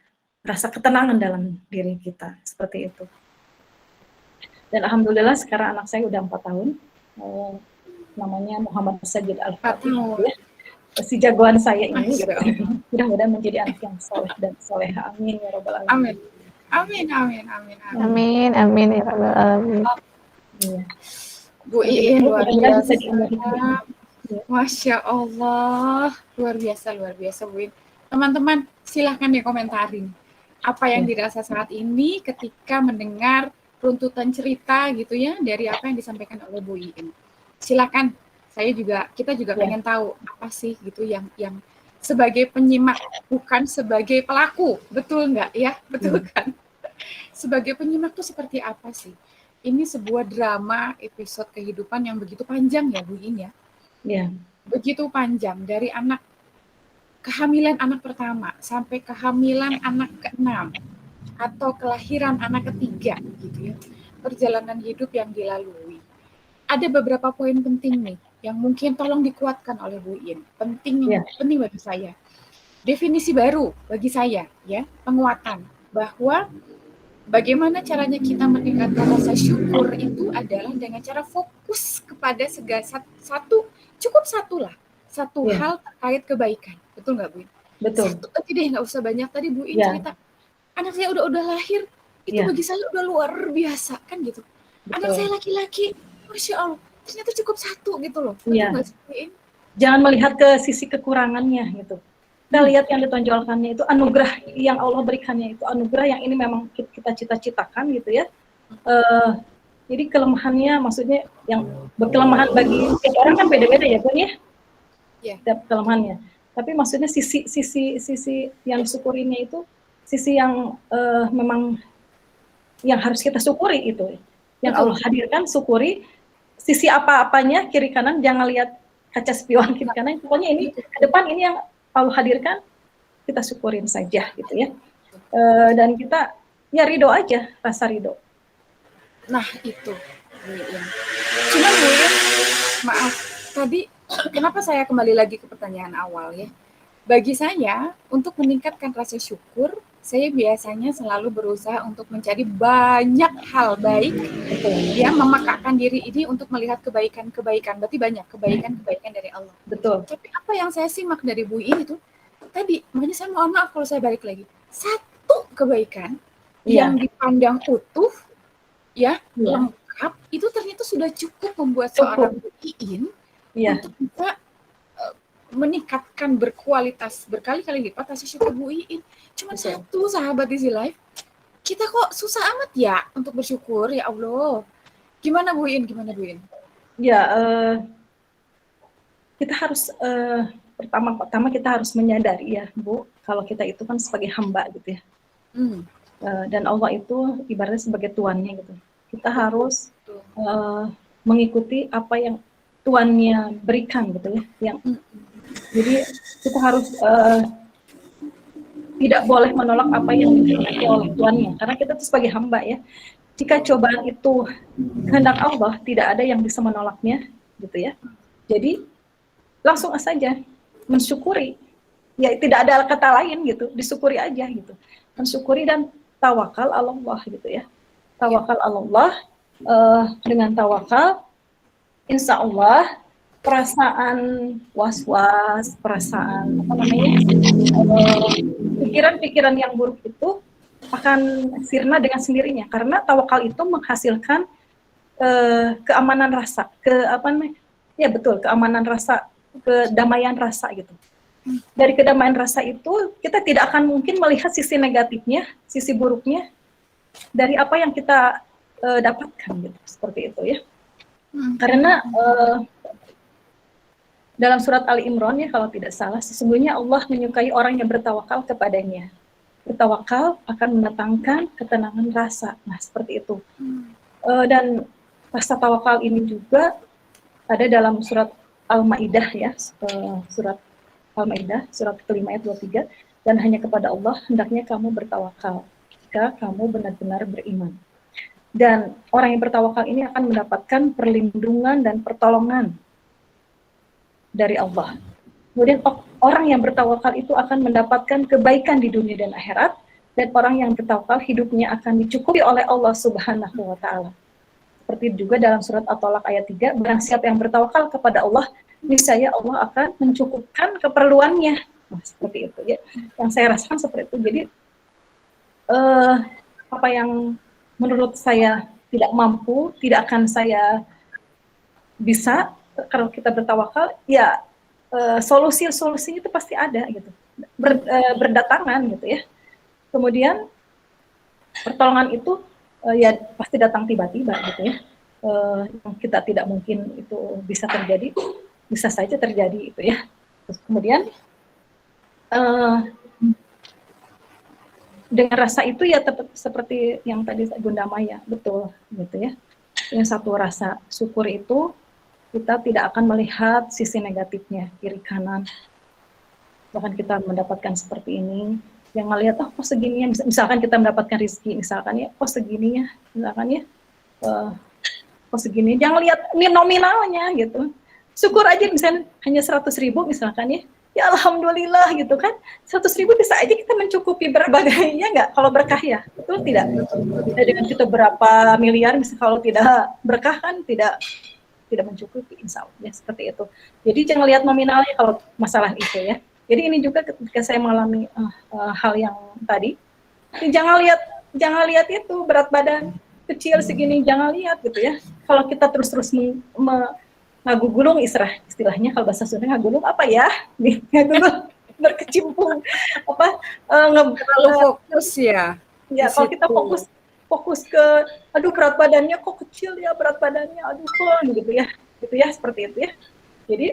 ketenangan dalam diri kita, seperti itu. Dan alhamdulillah sekarang anak saya udah 4 tahun, namanya Muhammad Sajid Al-Fatih ya. Si jagoan saya ini gitu. Mudah-mudahan menjadi anak yang soleh dan soleha, amin ya rabbal alamin. Amin ya rabbal alamin. Bu Iin luar biasa, Masya Allah, luar biasa Bu Iin. Teman-teman silahkan dikomentarin apa yang dirasa saat ini ketika mendengar runtutan cerita gitu ya dari apa yang disampaikan oleh Bu Iin. Silakan, kita juga pengen tahu apa sih gitu yang sebagai penyimak, bukan sebagai pelaku, betul nggak ya? Betul kan? Sebagai penyimak tuh seperti apa sih? Ini sebuah drama episode kehidupan yang begitu panjang ya Bu Iin ya? Begitu panjang, dari anak kehamilan anak pertama sampai kehamilan anak keenam atau kelahiran anak ketiga gitu ya, perjalanan hidup yang dilalui. Ada beberapa poin penting nih yang mungkin tolong dikuatkan oleh Bu In. Ya. Penting bagi saya. Definisi baru bagi saya ya, penguatan bahwa bagaimana caranya kita meningkatkan rasa syukur itu adalah dengan cara fokus kepada satu Ya. hal terkait kebaikan. Betul nggak Bu In? Betul. Satu aja deh, nggak usah banyak. Tadi Bu In Ya. cerita anak saya udah lahir, itu Ya. bagi saya udah luar biasa kan gitu. Anak saya Betul. laki-laki, Masya Allah, ternyata cukup satu gitu loh. Iya. Betul nggak sih Bu In? Jangan melihat ke sisi kekurangannya gitu. Kita lihat yang ditonjolkannya itu anugerah yang Allah berikannya, itu anugerah yang ini memang kita cita-citakan gitu ya. Jadi kelemahannya, maksudnya yang berkelemahan bagi tiap orang kan beda-beda ya Bun ya. Iya. Tiap kelemahannya. Tapi maksudnya sisi yang disyukurinya itu sisi yang memang yang harus kita syukuri itu. Yang Betul. Allah hadirkan, syukuri. Sisi apa-apanya kiri kanan, jangan lihat kaca spion kiri kanan. Pokoknya ini ke depan ini yang Allah hadirkan, kita syukurin saja gitu ya. Dan kita ya ridho aja, rasa ridho. Nah itu Bu In. Cuman Bu In, maaf tadi kenapa saya kembali lagi ke pertanyaan awal ya. Bagi saya untuk meningkatkan rasa syukur, saya biasanya selalu berusaha untuk mencari banyak hal baik yang memakaikan diri ini untuk melihat kebaikan-kebaikan. Berarti banyak kebaikan-kebaikan dari Allah. Betul. Tapi apa yang saya simak dari Bu In itu tadi, makanya saya mohon maaf kalau saya balik lagi. Satu kebaikan yang dipandang utuh, ya, lengkap, itu ternyata sudah cukup membuat seorang Bu In untuk bisa meningkatkan berkualitas berkali-kali lipat rasa syukur Bu In. Cuma satu sahabat Easy Life, kita kok susah amat ya untuk bersyukur, ya Allah. Gimana Bu In? Ya, kita harus pertama kita harus menyadari ya Bu, kalau kita itu kan sebagai hamba gitu ya. Dan Allah itu ibaratnya sebagai tuannya gitu. Kita harus mengikuti apa yang tuannya berikan gitu ya. Jadi kita harus tidak boleh menolak apa yang diberikan oleh tuannya, karena kita itu sebagai hamba ya. Jika cobaan itu kehendak Allah, tidak ada yang bisa menolaknya gitu ya. Jadi langsung saja mensyukuri. Ya tidak ada kata lain gitu, disyukuri aja gitu. Mensyukuri dan tawakal Allah gitu ya. Tawakal Allah, dengan tawakal insya Allah perasaan was-was, perasaan pikiran-pikiran yang buruk itu akan sirna dengan sendirinya, karena tawakal itu menghasilkan keamanan rasa, keamanan rasa, kedamaian rasa gitu. Dari kedamaian rasa itu kita tidak akan mungkin melihat sisi negatifnya, sisi buruknya dari apa yang kita dapatkan gitu, seperti itu ya. Karena dalam surat Ali Imran ya kalau tidak salah, sesungguhnya Allah menyukai orang yang bertawakal kepadanya. Bertawakal akan mendatangkan ketenangan rasa. Nah seperti itu. Dan rasa tawakal ini juga ada dalam surat Al-Maidah ya, surat Al-Maidah surat kelima ayat 23, dan hanya kepada Allah hendaknya kamu bertawakal jika kamu benar-benar beriman. Dan orang yang bertawakal ini akan mendapatkan perlindungan dan pertolongan dari Allah. Kemudian orang yang bertawakal itu akan mendapatkan kebaikan di dunia dan akhirat, dan orang yang bertawakal hidupnya akan dicukupi oleh Allah Subhanahu wa taala. Seperti juga dalam surat At-Tolak ayat 3, barang siapa yang bertawakal kepada Allah, niscaya Allah akan mencukupkan keperluannya. Nah, seperti itu ya. Yang saya rasakan seperti itu. Jadi apa yang menurut saya tidak mampu, tidak akan saya bisa kalau kita bertawakal, ya solusi-solusi itu pasti ada gitu, berdatangan gitu ya. Kemudian pertolongan itu ya pasti datang tiba-tiba gitu ya. Yang kita tidak mungkin itu bisa terjadi, bisa saja terjadi itu ya. Terus kemudian dengan rasa itu ya seperti yang tadi Bunda Maya, betul gitu ya. Yang satu rasa syukur itu kita tidak akan melihat sisi negatifnya, kiri kanan. misalkan kita mendapatkan seperti ini, jangan lihat oh kok segininya, misalkan kita mendapatkan rezeki, misalkan ya kok segininya, misalkan ya eh, kok segini, jangan lihat nominalnya gitu. Syukur aja misalnya hanya 100.000 misalkan ya, ya alhamdulillah gitu kan, 100.000 bisa aja kita mencukupi berbagainya nggak kalau berkah ya, betul tidak? Tidak dengan kita berapa miliar, misalnya kalau tidak berkah kan tidak mencukupi, insya Allah ya, seperti itu. Jadi jangan lihat nominalnya kalau masalah itu ya. Jadi ini juga ketika saya mengalami hal yang tadi, jangan lihat itu berat badan kecil segini, jangan lihat gitu ya. Kalau kita terus ngagugulung istilahnya kalau bahasa Sunda ngagulung apa ya? Ngagulung berkecimpung apa terlalu fokus ya. Ya kalau kita fokus ke aduh berat badannya kok kecil ya, berat badannya aduh kok gitu ya seperti itu ya. Jadi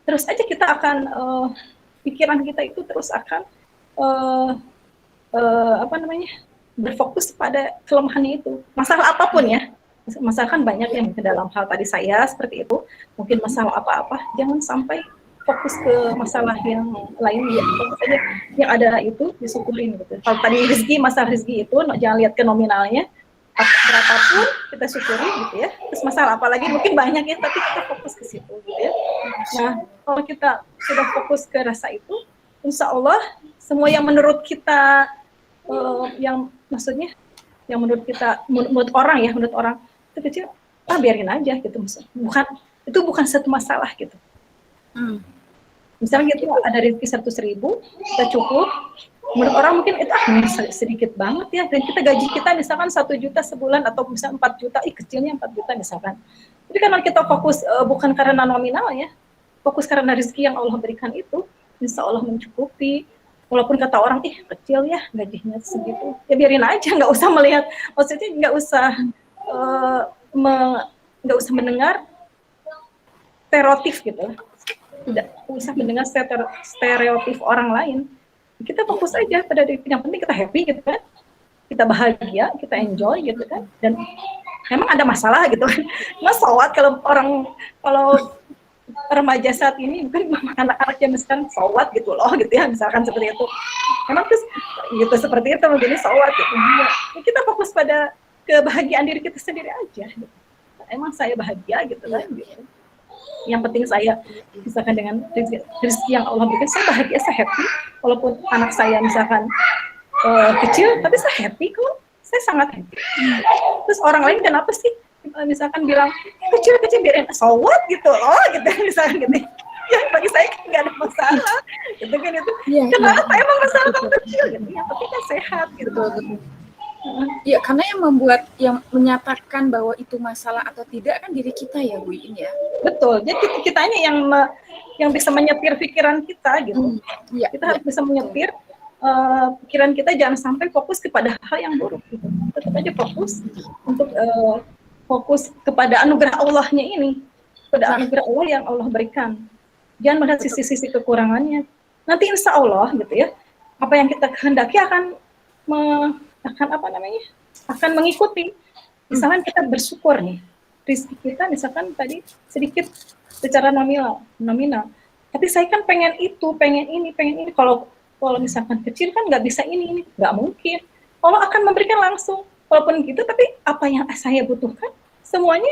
terus aja kita akan pikiran kita itu terus akan berfokus pada kelemahannya itu, masalah apapun ya. Masalah banyak yang dalam hal tadi saya seperti itu, mungkin masalah apa-apa, jangan sampai fokus ke masalah yang lain ya, fokus aja yang ada itu disyukurin gitu. Kalau tadi masalah rezeki itu jangan lihat ke nominalnya, berapapun kita syukuri gitu ya. Terus masalah apalagi mungkin banyak ya, tapi kita fokus ke situ gitu ya. Nah kalau kita sudah fokus ke rasa itu, insya Allah semua yang menurut kita yang maksudnya yang menurut kita menurut orang itu kecil, biarin aja gitu, itu bukan satu masalah gitu. Misalnya gitu ada rezeki 100.000 kita cukup, menurut orang mungkin itu sedikit banget ya, dan kita gaji kita misalkan 1 juta sebulan atau misalnya 4 juta, kecilnya 4 juta misalkan. Jadi karena kita fokus bukan karena nominal ya, fokus karena rezeki yang Allah berikan itu, insya Allah mencukupi. Walaupun kata orang kecil ya gajinya segitu, ya biarin aja, nggak usah melihat, maksudnya nggak usah mendengar stereotip gitu, tidak usah mendengar stereotip orang lain. Kita fokus aja pada diri, yang penting kita happy gitu kan, kita bahagia, kita enjoy gitu kan. Dan memang ada masalah gitu kan, nggak sholat kalau remaja saat ini, bukan anak-anak zaman sekarang sholat gitu loh gitu ya, misalkan seperti itu. Memang terus gitu seperti itu menjadi sholat gitu. Ya, kita fokus pada kebahagiaan diri kita sendiri aja. Gitu. Emang saya bahagia gitu kan. Gitu. Yang penting saya misalkan dengan rezeki yang Allah berikan, saya bahagia, saya happy. Walaupun anak saya misalkan kecil, tapi saya happy kok. Saya sangat happy. Terus orang lain kenapa sih misalkan bilang kecil biarin, sholat gitu loh gitu misalkan gitu ya, bagi saya kan nggak ada masalah gitu kan, itu kenapa emang masalah kamu kecil gitu, yang penting kan sehat gitu. Ya karena yang menyatakan bahwa itu masalah atau tidak kan diri kita ya Bu ini ya. Betul, jadi kitanya yang bisa menyetir pikiran kita gitu. Kita harus bisa menyetir pikiran kita, jangan sampai fokus kepada hal yang buruk gitu. Tetap aja fokus kepada anugerah Allahnya ini, pada anugerah Allah yang Allah berikan. Jangan melihat sisi-sisi kekurangannya. Nanti insya Allah gitu ya, apa yang kita kehendaki akan mengikuti. Misalkan kita bersyukur nih, rezeki kita misalkan tadi sedikit secara nominal. Tapi saya kan pengen ini. Kalau misalkan kecil kan nggak bisa ini, nggak mungkin. Allah akan memberikan langsung. Walaupun gitu, tapi apa yang saya butuhkan semuanya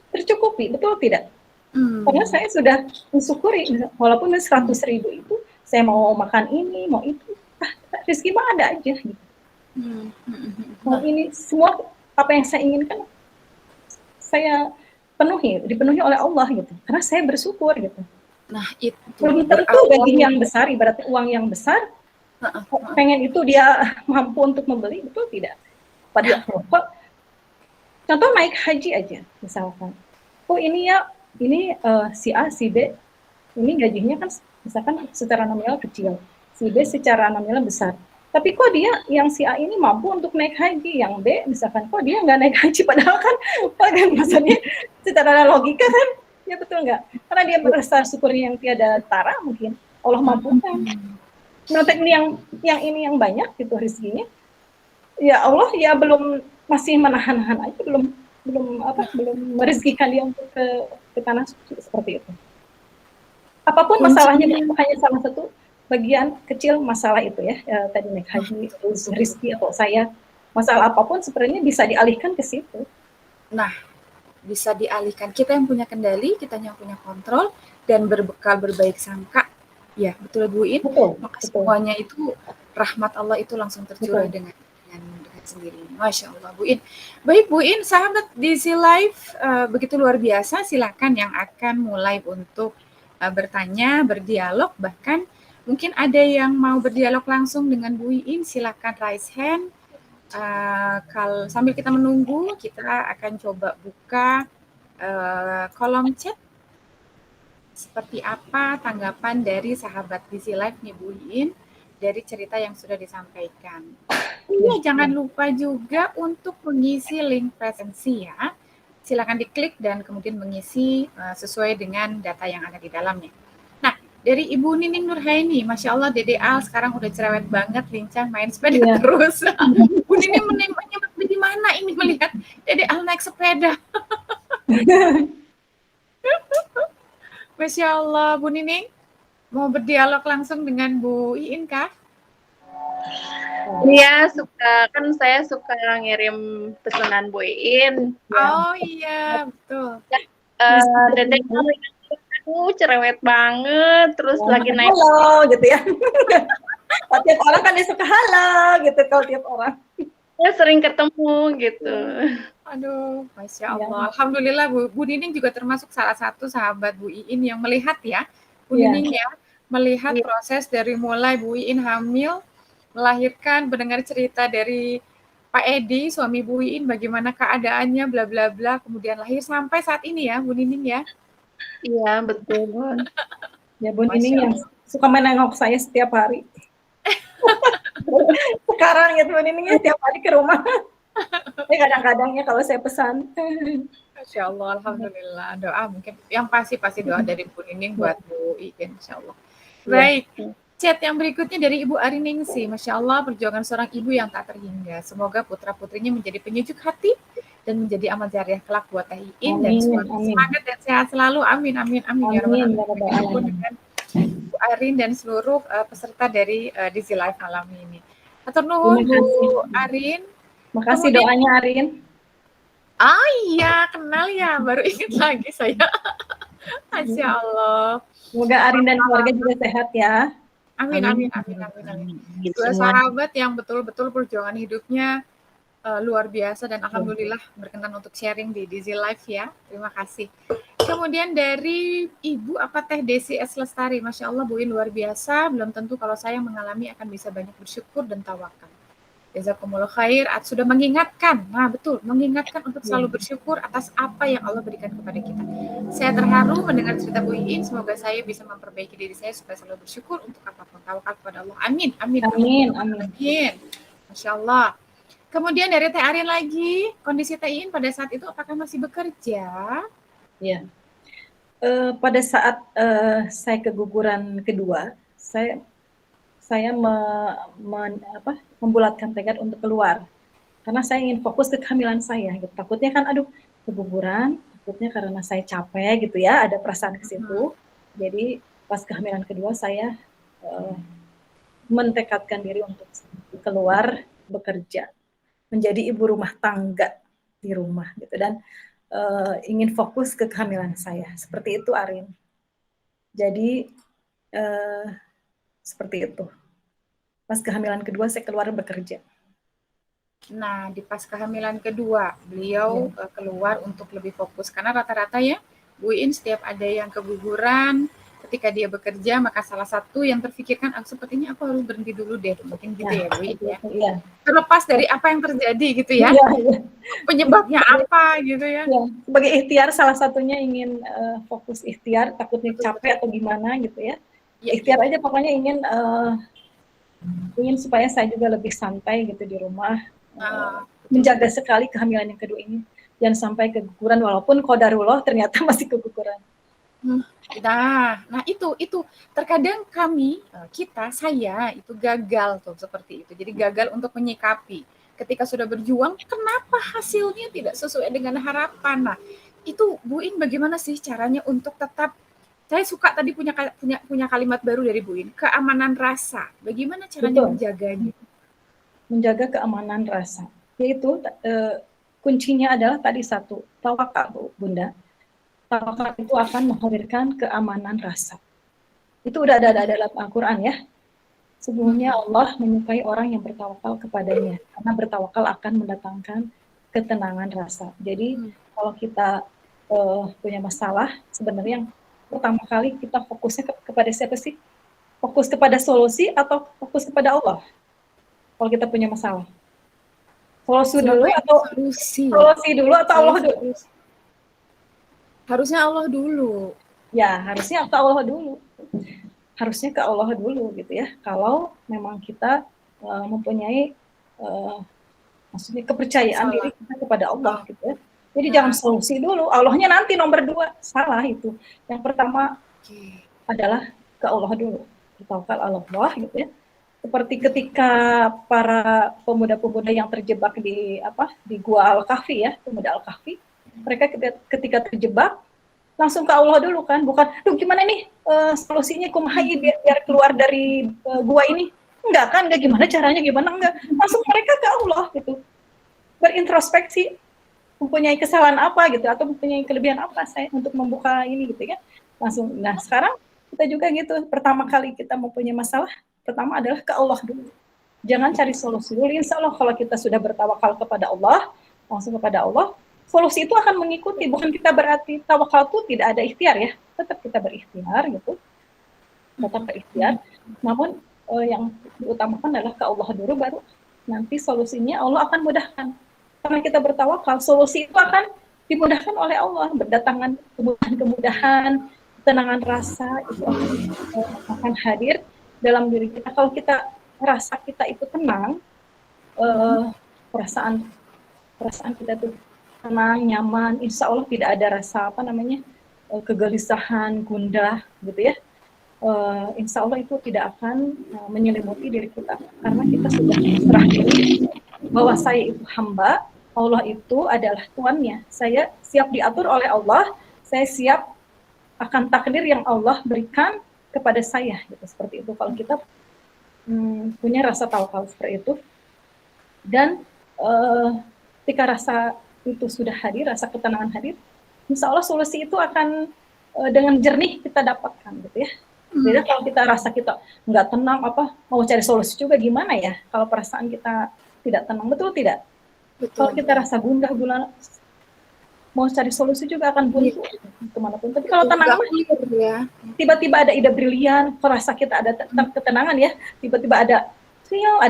tercukupi, betul tidak? Karena saya sudah mensyukuri, walaupun 100.000 itu saya mau makan ini, mau itu, rezeki mah ada aja. Gitu. Mau ini semua apa yang saya inginkan, saya dipenuhi oleh Allah gitu. Karena saya bersyukur gitu. Nah itu. Belum tentu gaji yang besar, ibaratnya uang yang besar, pengen itu dia mampu untuk membeli, betul tidak? Pada contoh naik haji aja misalkan, ini si A, si B, ini gajinya kan misalkan secara nominal kecil, si B secara nominal besar, tapi kok dia yang si A ini mampu untuk naik haji, yang B misalkan kok dia nggak naik haji, padahal kan maksudnya secara logika kan, ya betul nggak? Karena dia merasa syukurnya yang tiada tara, mungkin Allah mampukan. Menurut ini yang banyak gitu rezekinya. Ya Allah ya masih menahan-nahan aja, belum merezekikan dia untuk ke tanah suci seperti itu. Apapun masalahnya, Kuncinya hanya salah satu bagian kecil masalah itu ya, tadi naik haji, terus rezeki atau saya, masalah apapun sebenarnya bisa dialihkan ke situ. nah bisa dialihkan. Kita yang punya kendali, kita yang punya kontrol, dan berbekal berbaik sangka. Ya, betul Bu In. Betul, Maka betul, semuanya itu rahmat Allah itu langsung tercurah betul. dengan sendirinya. Masya Allah Bu In. Baik Bu In, sahabat DC Live, begitu luar biasa. Silakan yang akan mulai untuk bertanya, berdialog, bahkan mungkin ada yang mau berdialog langsung dengan Bu In, silakan raise hand. Kalau sambil kita menunggu, kita akan coba buka kolom chat seperti apa tanggapan dari sahabat Busy Life nih Bu Iin dari cerita yang sudah disampaikan. Iya, jangan lupa juga untuk mengisi link presensi ya. Silakan diklik dan kemudian mengisi sesuai dengan data yang ada di dalamnya. Nah, dari Ibu Nining Nurhaini, Masya Allah Dede Al sekarang udah cerewet banget, lincah main sepeda terus. Bu Nining menyimak di mana ini melihat Dede Al naik sepeda? Masya Allah, Bu Nining, mau berdialog langsung dengan Bu Iin kah? Iya, kan saya suka ngirim pesanan Bu Iin. Oh iya, betul. Dede aku cerewet banget, terus lagi naik. Halo, gitu ya. Kalau tiap orang kan dia suka halo, gitu kalau tiap orang. Saya sering ketemu gitu. Aduh, Masya Allah. Alhamdulillah Bu Nining juga termasuk salah satu sahabat Bu Iin yang melihat ya, Bu Nining ya, melihat proses dari mulai Bu Iin hamil, melahirkan, mendengar cerita dari Pak Edi, suami Bu Iin, bagaimana keadaannya, bla bla bla, kemudian lahir sampai saat ini ya, Bu Nining ya. Iya, betul, Bun. Ya, Bu Nining yang suka menengok saya setiap hari. Sekarang ya, Bu Nining setiap hari ke rumah. Kadang-kadangnya kalau saya pesan. Masya Allah, Alhamdulillah. Doa mungkin, yang pasti doa dari Bu Nining buat Bu Iin, Masya Allah. Baik, chat yang berikutnya dari Ibu Ariningsi. Masya Allah, perjuangan seorang ibu yang tak terhingga. Semoga putra-putrinya menjadi penyejuk hati dan menjadi amal jariah kelak buat Teh Iin dan semangat dan sehat selalu. Amin, amin, amin. Ya Rabbal Alamin. Dengan Bu Arin dan seluruh peserta dari DC Live malam ini. Atur nuhun Bu Arin. Makasih doanya Arin. Ah iya, kenal ya, baru ingat lagi saya. Masya Allah. Semoga Arin dan keluarga juga sehat ya. Amin, amin, amin, amin, amin. Dua sahabat yang betul-betul perjuangan hidupnya luar biasa dan alhamdulillah berkenan untuk sharing di Dizzy Live ya. Terima kasih. Kemudian dari Ibu apa Teh Desi S. Lestari, Masya Allah Bu In luar biasa. Belum tentu kalau saya mengalami akan bisa banyak bersyukur dan tawakal. Jazakumullah khair, sudah mengingatkan. Nah, betul, mengingatkan untuk selalu bersyukur atas apa yang Allah berikan kepada kita. Saya terharu mendengar cerita Bu Iin, semoga saya bisa memperbaiki diri saya supaya selalu bersyukur untuk apapun. Tawakal kepada Allah. Amin, amin, amin, amin. Amin. Masya Allah. Kemudian dari Teh Arin lagi, kondisi Teh Iin pada saat itu apakah masih bekerja? Ya. Pada saat saya keguguran kedua, saya membulatkan tekad untuk keluar karena saya ingin fokus ke kehamilan saya gitu. Takutnya kan keguguran, takutnya karena saya capek gitu ya, ada perasaan ke situ. Jadi pas kehamilan kedua saya mentekadkan diri untuk keluar bekerja, menjadi ibu rumah tangga di rumah gitu, dan ingin fokus ke kehamilan saya. Seperti itu Arin. Jadi seperti itu. Pas kehamilan kedua saya keluar bekerja. Nah, di pas kehamilan kedua beliau keluar untuk lebih fokus karena rata-rata ya Bu In setiap ada yang keguguran ketika dia bekerja maka salah satu yang terfikirkan sepertinya aku harus berhenti dulu deh, mungkin gitu ya Bu In ya. Iya. Terlepas dari apa yang terjadi gitu ya. Penyebabnya apa gitu ya. Sebagai ikhtiar salah satunya ingin fokus ikhtiar, takutnya capek atau gimana gitu ya. Ikhtiar aja pokoknya ingin supaya saya juga lebih santai gitu di rumah, menjaga sekali kehamilan yang kedua ini, jangan sampai keguguran walaupun qadarullah ternyata masih keguguran. Nah itu terkadang saya itu gagal tuh seperti itu, jadi gagal untuk menyikapi ketika sudah berjuang kenapa hasilnya tidak sesuai dengan harapan. Nah itu Bu In bagaimana sih caranya untuk tetap Saya suka tadi punya kalimat baru dari Bu In, keamanan rasa. Bagaimana caranya Betul. menjaganya? Menjaga keamanan rasa, yaitu kuncinya adalah tadi satu, tawakal, Bu, Bunda. Tawakal itu akan menghadirkan keamanan rasa. Itu udah ada dalam Al-Quran ya. Sebelumnya Allah menyukai orang yang bertawakal kepadanya, karena bertawakal akan mendatangkan ketenangan rasa. Jadi kalau kita punya masalah, sebenarnya yang pertama kali kita fokusnya kepada siapa sih? Fokus kepada solusi atau fokus kepada Allah? Kalau kita punya masalah, solusi dulu atau solusi dulu atau Allah dulu? Harusnya Allah dulu. Ya, harusnya ke Allah dulu. Harusnya ke Allah dulu gitu ya. Kalau memang kita mempunyai maksudnya kepercayaan diri kita kepada Allah gitu ya. Jadi jangan solusi dulu, Allahnya nanti nomor 2. Salah itu. Yang pertama adalah ke Allah dulu. Tawakal Allah gitu ya. Seperti ketika para pemuda-pemuda yang terjebak di Gua Al-Kahfi ya, pemuda Al-Kahfi, mereka ketika terjebak langsung ke Allah dulu kan, bukan, duh gimana nih solusinya kumaha biar keluar dari gua ini, enggak gimana caranya, enggak, langsung mereka ke Allah gitu, berintrospeksi, mempunyai kesalahan apa gitu, atau mempunyai kelebihan apa saya untuk membuka ini gitu kan, langsung. Nah sekarang kita juga gitu, pertama kali kita mempunyai masalah, pertama adalah ke Allah dulu. Jangan cari solusi dulu. Insya Allah kalau kita sudah bertawakal kepada Allah, langsung kepada Allah, solusi itu akan mengikuti. Bukan kita berarti tawakal itu tidak ada ikhtiar ya. Tetap kita berikhtiar gitu. Tetap berikhtiar. Namun yang diutamakan adalah ke Allah dulu, baru nanti solusinya Allah akan mudahkan. Karena kita bertawakal, solusi itu akan dimudahkan oleh Allah. Berdatangan kemudahan, ketenangan rasa itu akan hadir dalam diri kita. Kalau kita rasa kita itu tenang, perasaan kita itu tenang, nyaman, insya Allah tidak ada rasa kegelisahan, gundah gitu ya. Insya Allah itu tidak akan menyelimuti diri kita, karena kita sudah serah diri bahwa saya itu hamba, Allah itu adalah Tuannya. Saya siap diatur oleh Allah, saya siap akan takdir yang Allah berikan kepada saya gitu, seperti itu. Kalau kita punya rasa tawakal seperti itu, dan ketika rasa itu sudah hadir, rasa ketenangan hadir, insya Allah solusi itu akan dengan jernih kita dapatkan gitu ya. Beda kalau kita rasa kita nggak tenang, mau cari solusi juga gimana ya, kalau perasaan kita tidak tenang, betul tidak? Kalau kita rasa gundah gulana, mau cari solusi juga akan buntu kemanapun. Tapi kalau tenang ya, tiba-tiba ada ide brilian, rasa kita ada ketenangan ya, tiba-tiba ada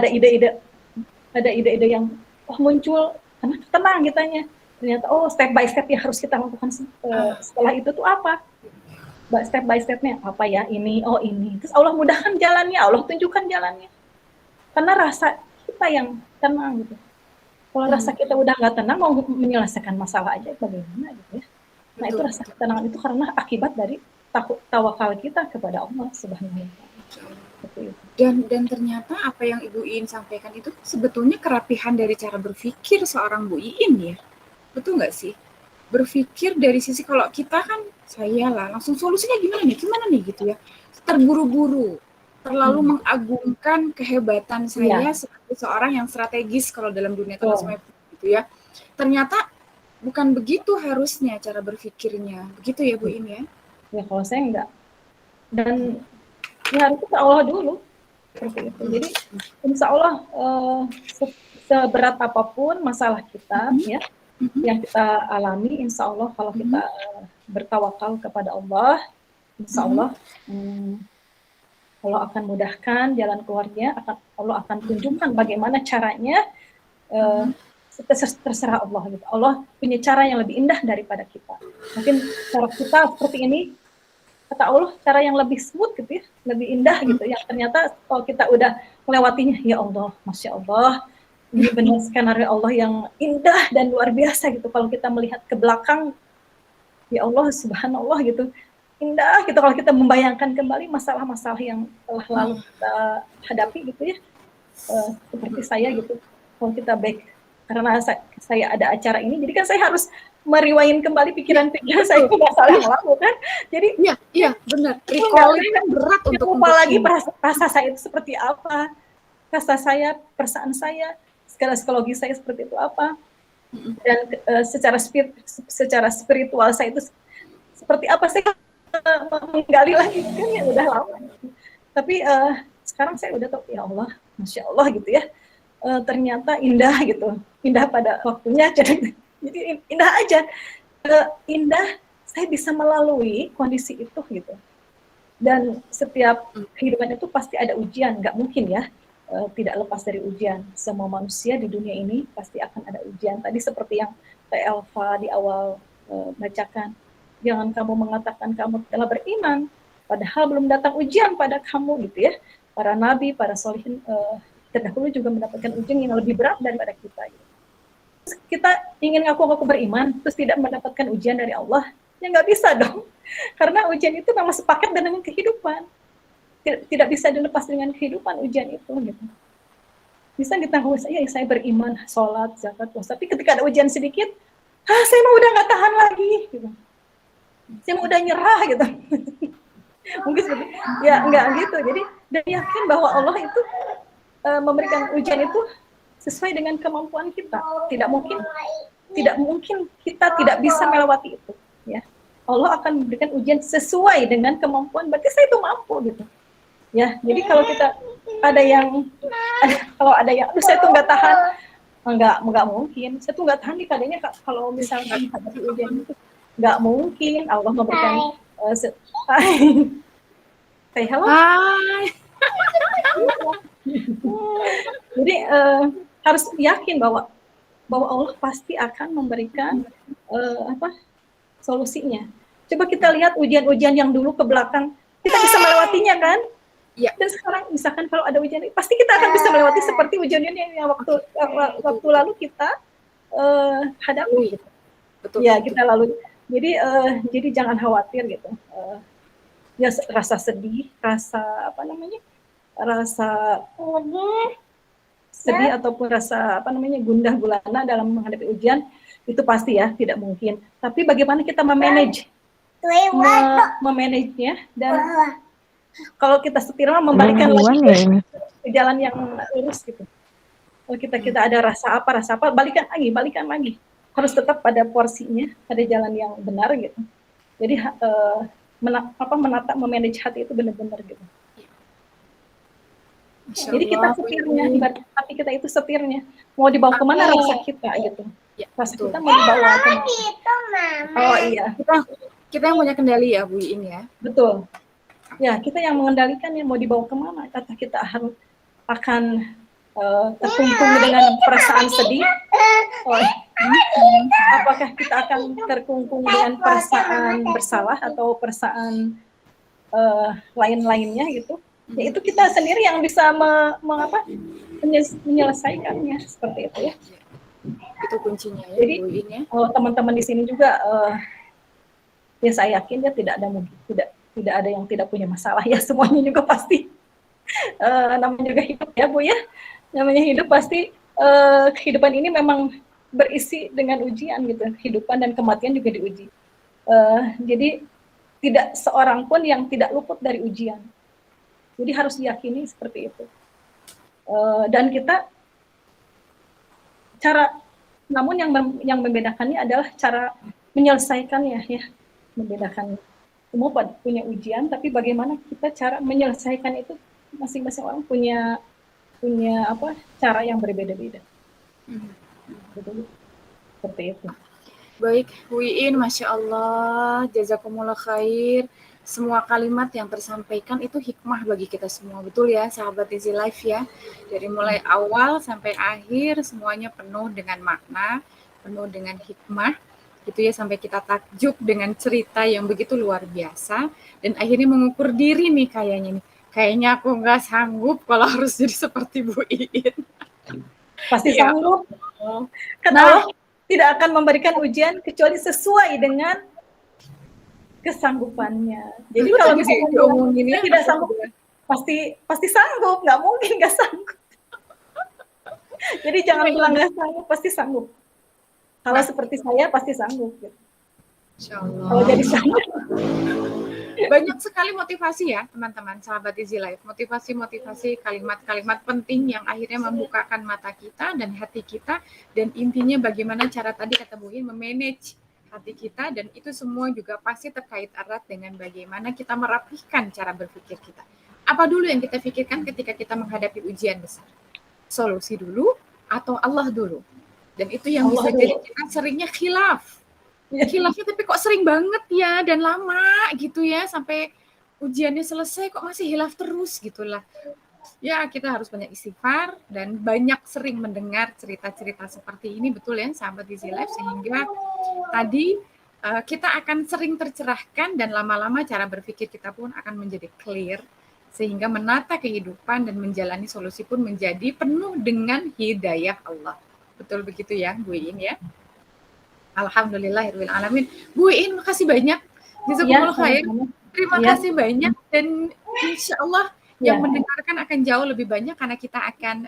ide-ide yang muncul, karena tenang kitanya. Ternyata step by step yang harus kita lakukan setelah itu tuh apa? Step by stepnya apa ya, ini terus Allah mudahkan jalannya, Allah tunjukkan jalannya, karena rasa kita yang tenang gitu. Kalau rasa kita udah nggak tenang, mau menyelesaikan masalah aja bagaimana gitu ya. Nah itu rasa ketenangan itu karena akibat dari tawakal kita kepada Allah Subhanahu wa Ta'ala. Dan ternyata apa yang Ibu Iin sampaikan itu sebetulnya kerapihan dari cara berpikir seorang Bu Iin ya. Betul nggak sih? Berpikir dari sisi, kalau kita kan saya lah langsung solusinya gimana nih gitu ya. Terburu-buru, terlalu mengagungkan kehebatan saya sebagai seorang yang strategis kalau dalam dunia transformasi gitu ya. Ternyata bukan begitu harusnya cara berpikirnya. Begitu ya Bu In ya? Ya kalau saya enggak. Dan ya harus ke Allah dulu. Seperti itu. Jadi insya Allah seberat apapun masalah kita ya yang kita alami, insya Allah kalau kita bertawakal kepada Allah, insya Allah Allah akan mudahkan jalan keluarnya, Allah akan tunjukkan bagaimana caranya, terserah Allah gitu. Allah punya cara yang lebih indah daripada kita. Mungkin cara kita seperti ini, kata Allah cara yang lebih smooth gitu ya, lebih indah gitu. Yang ternyata kalau kita udah melewatinya, ya Allah, Masya Allah, ini benar skenario Allah yang indah dan luar biasa gitu. Kalau kita melihat ke belakang, ya Allah, subhanallah gitu, indah gitu kalau kita membayangkan kembali masalah-masalah yang telah lalu kita hadapi gitu ya, seperti saya gitu, kalau kita baik karena saya ada acara ini, jadi kan saya harus meriwain kembali pikiran-pikiran saya ke masa yang lalu kan. Jadi Iya, benar. Recalling kan berat untuk lupa lagi ini. rasa saya itu seperti apa, rasa saya, perasaan saya, segala psikologi saya seperti itu apa, dan secara spiritual saya itu seperti apa. Saya menggali lagi kan ya udah lama. Tapi sekarang saya udah tahu, ya Allah, Masya Allah gitu ya. Ternyata indah gitu, indah pada waktunya. Jadi indah aja, indah saya bisa melalui kondisi itu gitu. Dan setiap kehidupan itu pasti ada ujian, nggak mungkin ya tidak lepas dari ujian. Semua manusia di dunia ini pasti akan ada ujian. Tadi seperti yang Teh Elva di awal bacakan, jangan kamu mengatakan kamu telah beriman, padahal belum datang ujian pada kamu gitu ya. Para nabi, para solihin terdahulu juga mendapatkan ujian yang lebih berat daripada kita. Gitu. Terus kita ingin ngaku-ngaku beriman, terus tidak mendapatkan ujian dari Allah, ya nggak bisa dong. Karena ujian itu memang sepaket dengan kehidupan. Tidak bisa dilepas dengan kehidupan ujian itu. Gitu. Bisa kita saya beriman, sholat, zakat, puasa. Tapi ketika ada ujian sedikit, saya mau udah nggak tahan lagi. Gitu. Saya mau udah nyerah gitu. Mungkin seperti, ya nggak gitu. Jadi dan yakin bahwa Allah itu memberikan ujian itu sesuai dengan kemampuan kita. Tidak mungkin kita tidak bisa melewati itu. Ya. Allah akan memberikan ujian sesuai dengan kemampuan, berarti saya itu mampu gitu. Ya, jadi kalau kita ada yang aduh saya tuh nggak tahan, nggak mungkin. Saya tuh nggak tahan nih keadaannya kalau misalnya menghadapi ujian itu nggak mungkin Allah memberikan say hello. Hai. Jadi harus yakin bahwa Allah pasti akan memberikan solusinya. Coba kita lihat ujian-ujian yang dulu ke belakang, kita bisa melewatinya kan? Ya. Dan sekarang misalkan kalau ada ujian, pasti kita akan bisa melewati seperti ujian yang waktu lalu kita hadapi. Gitu. Betul. Ya kita lalu. Jadi jangan khawatir gitu. Ya rasa sedih, rasa sedih ataupun rasa gundah gulana dalam menghadapi ujian itu pasti ya tidak mungkin. Tapi bagaimana kita memanage-nya dan kalau kita setir membalikan lagi ke jalan yang lurus gitu. Kalau kita ada rasa apa, balikan lagi. Harus tetap pada porsinya, pada jalan yang benar gitu. Jadi menata memanage hati itu benar-benar gitu. Jadi kita setirnya, ibarat hati kita itu setirnya. Mau dibawa kemana rasa kita gitu. Ya, rasa kita mau dibawa kemana. Oh iya. Kita yang punya kendali ya Bu Iin ya. Betul. Ya, kita yang mengendalikan yang mau dibawa kemana. Kata kita akan terkungkung dengan perasaan sedih. Apakah kita akan terkungkung dengan perasaan bersalah atau perasaan lain-lainnya gitu. Ya itu kita sendiri yang bisa menyelesaikannya seperti itu ya. Itu kuncinya ya. Jadi Bu Iin ya. Teman-teman di sini juga ya saya yakin ya tidak ada yang tidak punya masalah ya, semuanya juga pasti namanya juga hidup ya Bu ya, namanya hidup pasti kehidupan ini memang berisi dengan ujian gitu, kehidupan dan kematian juga diuji. Jadi tidak seorang pun yang tidak luput dari ujian. Jadi harus diyakini seperti itu. Dan kita namun yang membedakannya adalah cara menyelesaikannya ya, membedakan. Semua punya ujian, tapi bagaimana kita cara menyelesaikan itu, masing-masing orang punya cara yang berbeda-beda. Betul. Seperti itu. Baik, Bu Iin, Masya Allah, jazakumullah khair. Semua kalimat yang tersampaikan itu hikmah bagi kita semua, betul ya sahabat Easy Life ya. Dari mulai awal sampai akhir semuanya penuh dengan makna, penuh dengan hikmah. Gitu ya, sampai kita takjub dengan cerita yang begitu luar biasa dan akhirnya mengukur diri nih kayaknya aku nggak sanggup kalau harus jadi seperti Bu Iin. Pasti sanggup. Karena Allah tidak akan memberikan ujian kecuali sesuai dengan kesanggupannya. Jadi kalau misalnya tidak sanggup, pasti sanggup, nggak mungkin nggak sanggup. Jadi jangan bilang nggak sanggup, pasti sanggup. Kalau Nah, seperti saya pasti sanggup. Gitu. Insya Kalau Allah. jadi saya. Banyak sekali motivasi ya teman-teman sahabat Easy Life, motivasi kalimat-kalimat penting yang akhirnya membukakan mata kita dan hati kita, dan intinya bagaimana cara tadi kata Bu In memanage hati kita, dan itu semua juga pasti terkait erat dengan bagaimana kita merapihkan cara berpikir kita. Apa dulu yang kita pikirkan ketika kita menghadapi ujian besar? Solusi dulu atau Allah dulu? Dan itu yang Allah bisa dulu. jadi kita seringnya khilaf. Khilafnya tapi kok sering banget ya dan lama gitu ya, sampai ujiannya selesai kok masih hilaf terus gitulah. Ya kita harus banyak istighfar dan banyak sering mendengar cerita-cerita seperti ini, betul ya sahabat Easy Life, sehingga tadi kita akan sering tercerahkan dan lama-lama cara berpikir kita pun akan menjadi clear, sehingga menata kehidupan dan menjalani solusi pun menjadi penuh dengan hidayah Allah. Betul begitu ya Bu In ya? Alhamdulillahirabbil alamin. Bu In, makasih banyak. Jazakumullah khair. Terima kasih banyak, dan insya Allah yang mendengarkan akan jauh lebih banyak karena kita akan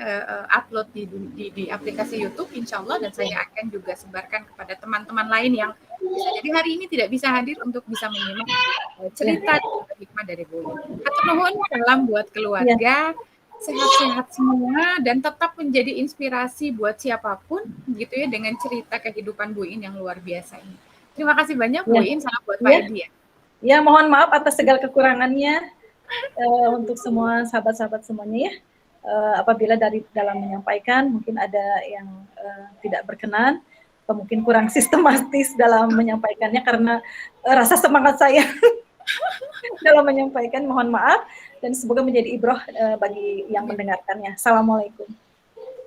upload di aplikasi YouTube insya Allah, dan saya akan juga sebarkan kepada teman-teman lain yang bisa jadi hari ini tidak bisa hadir untuk bisa menyimak cerita dan hikmah dari Bu In. Hatur nuhun, salam buat keluarga. Sehat-sehat semua dan tetap menjadi inspirasi buat siapapun gitu ya, dengan cerita kehidupan Bu In yang luar biasa ini. Terima kasih banyak Bu In, salam buat Pak Edi ya. Ya, mohon maaf atas segala kekurangannya untuk semua sahabat-sahabat semuanya ya. Apabila dalam menyampaikan mungkin ada yang tidak berkenan atau mungkin kurang sistematis dalam menyampaikannya karena rasa semangat saya dalam menyampaikan, mohon maaf, dan semoga menjadi ibroh bagi yang mendengarkannya. Assalamualaikum.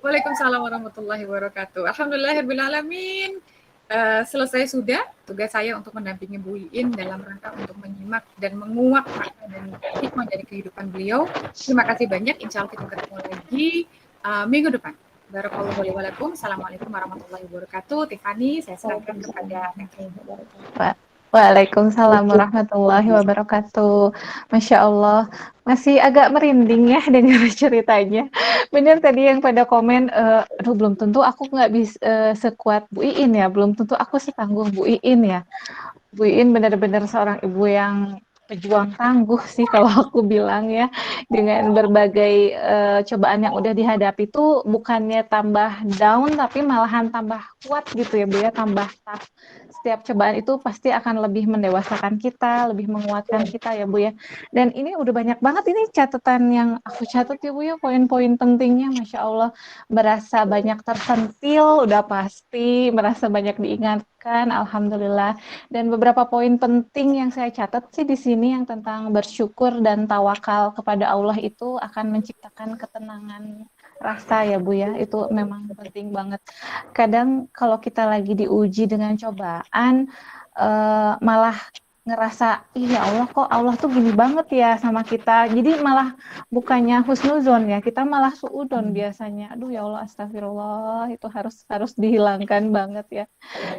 Waalaikumsalam warahmatullahi wabarakatuh. Alhamdulillahirabbil alamin. Selesai sudah tugas saya untuk mendampingi Bu In dalam rangka untuk menyimak dan menguak makna dan hikmah dari kehidupan beliau. Terima kasih banyak. Insya Allah kita ketemu lagi minggu depan. Barakallahu li wa lakum. Assalamualaikum warahmatullahi wabarakatuh. Tiffany, saya serahkan kepada Waalaikumsalam warahmatullahi wabarakatuh. Masya Allah, masih agak merinding ya dengar ceritanya. Benar tadi yang pada komen, aduh belum tentu aku nggak bisa sekuat Bu Iin ya, belum tentu aku setangguh Bu Iin ya. Bu Iin benar-benar seorang ibu yang pejuang tangguh sih kalau aku bilang ya, dengan berbagai cobaan yang udah dihadapi itu bukannya tambah down tapi malahan tambah kuat gitu ya Bu ya, tambah tough. Setiap cobaan itu pasti akan lebih mendewasakan kita, lebih menguatkan kita ya Bu ya. Dan ini udah banyak banget ini catatan yang aku catat ya Bu ya, poin-poin pentingnya, Masya Allah, merasa banyak tersentil, udah pasti, merasa banyak diingatkan, Alhamdulillah. Dan beberapa poin penting yang saya catat sih di sini yang tentang bersyukur dan tawakal kepada Allah itu akan menciptakan ketenangan rasa ya Bu ya, itu memang penting banget. Kadang kalau kita lagi diuji dengan cobaan malah ngerasa, ih ya Allah kok Allah tuh gini banget ya sama kita, jadi malah bukannya husnuzon ya, kita malah suudon biasanya. Aduh ya Allah, astagfirullah, itu harus dihilangkan banget ya.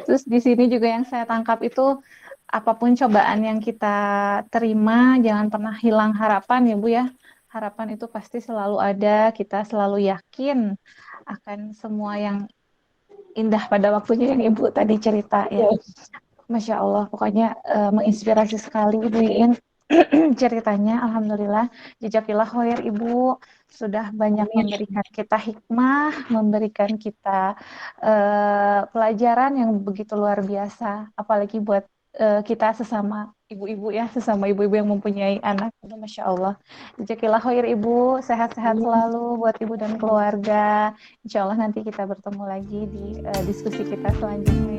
Terus di sini juga yang saya tangkap itu, apapun cobaan yang kita terima, jangan pernah hilang harapan ya Bu ya. Harapan itu pasti selalu ada, kita selalu yakin akan semua yang indah pada waktunya yang Ibu tadi cerita ya. Masya Allah, pokoknya menginspirasi sekali Ibu Iin ceritanya. Alhamdulillah, jazakillah khair Ibu, sudah banyak memberikan kita hikmah, memberikan kita pelajaran yang begitu luar biasa, apalagi buat kita sesama ibu-ibu ya, sesama ibu-ibu yang mempunyai anak. Masya Allah, jazakillah khair Ibu, sehat-sehat selalu buat Ibu dan keluarga. Insya Allah nanti kita bertemu lagi di diskusi kita selanjutnya.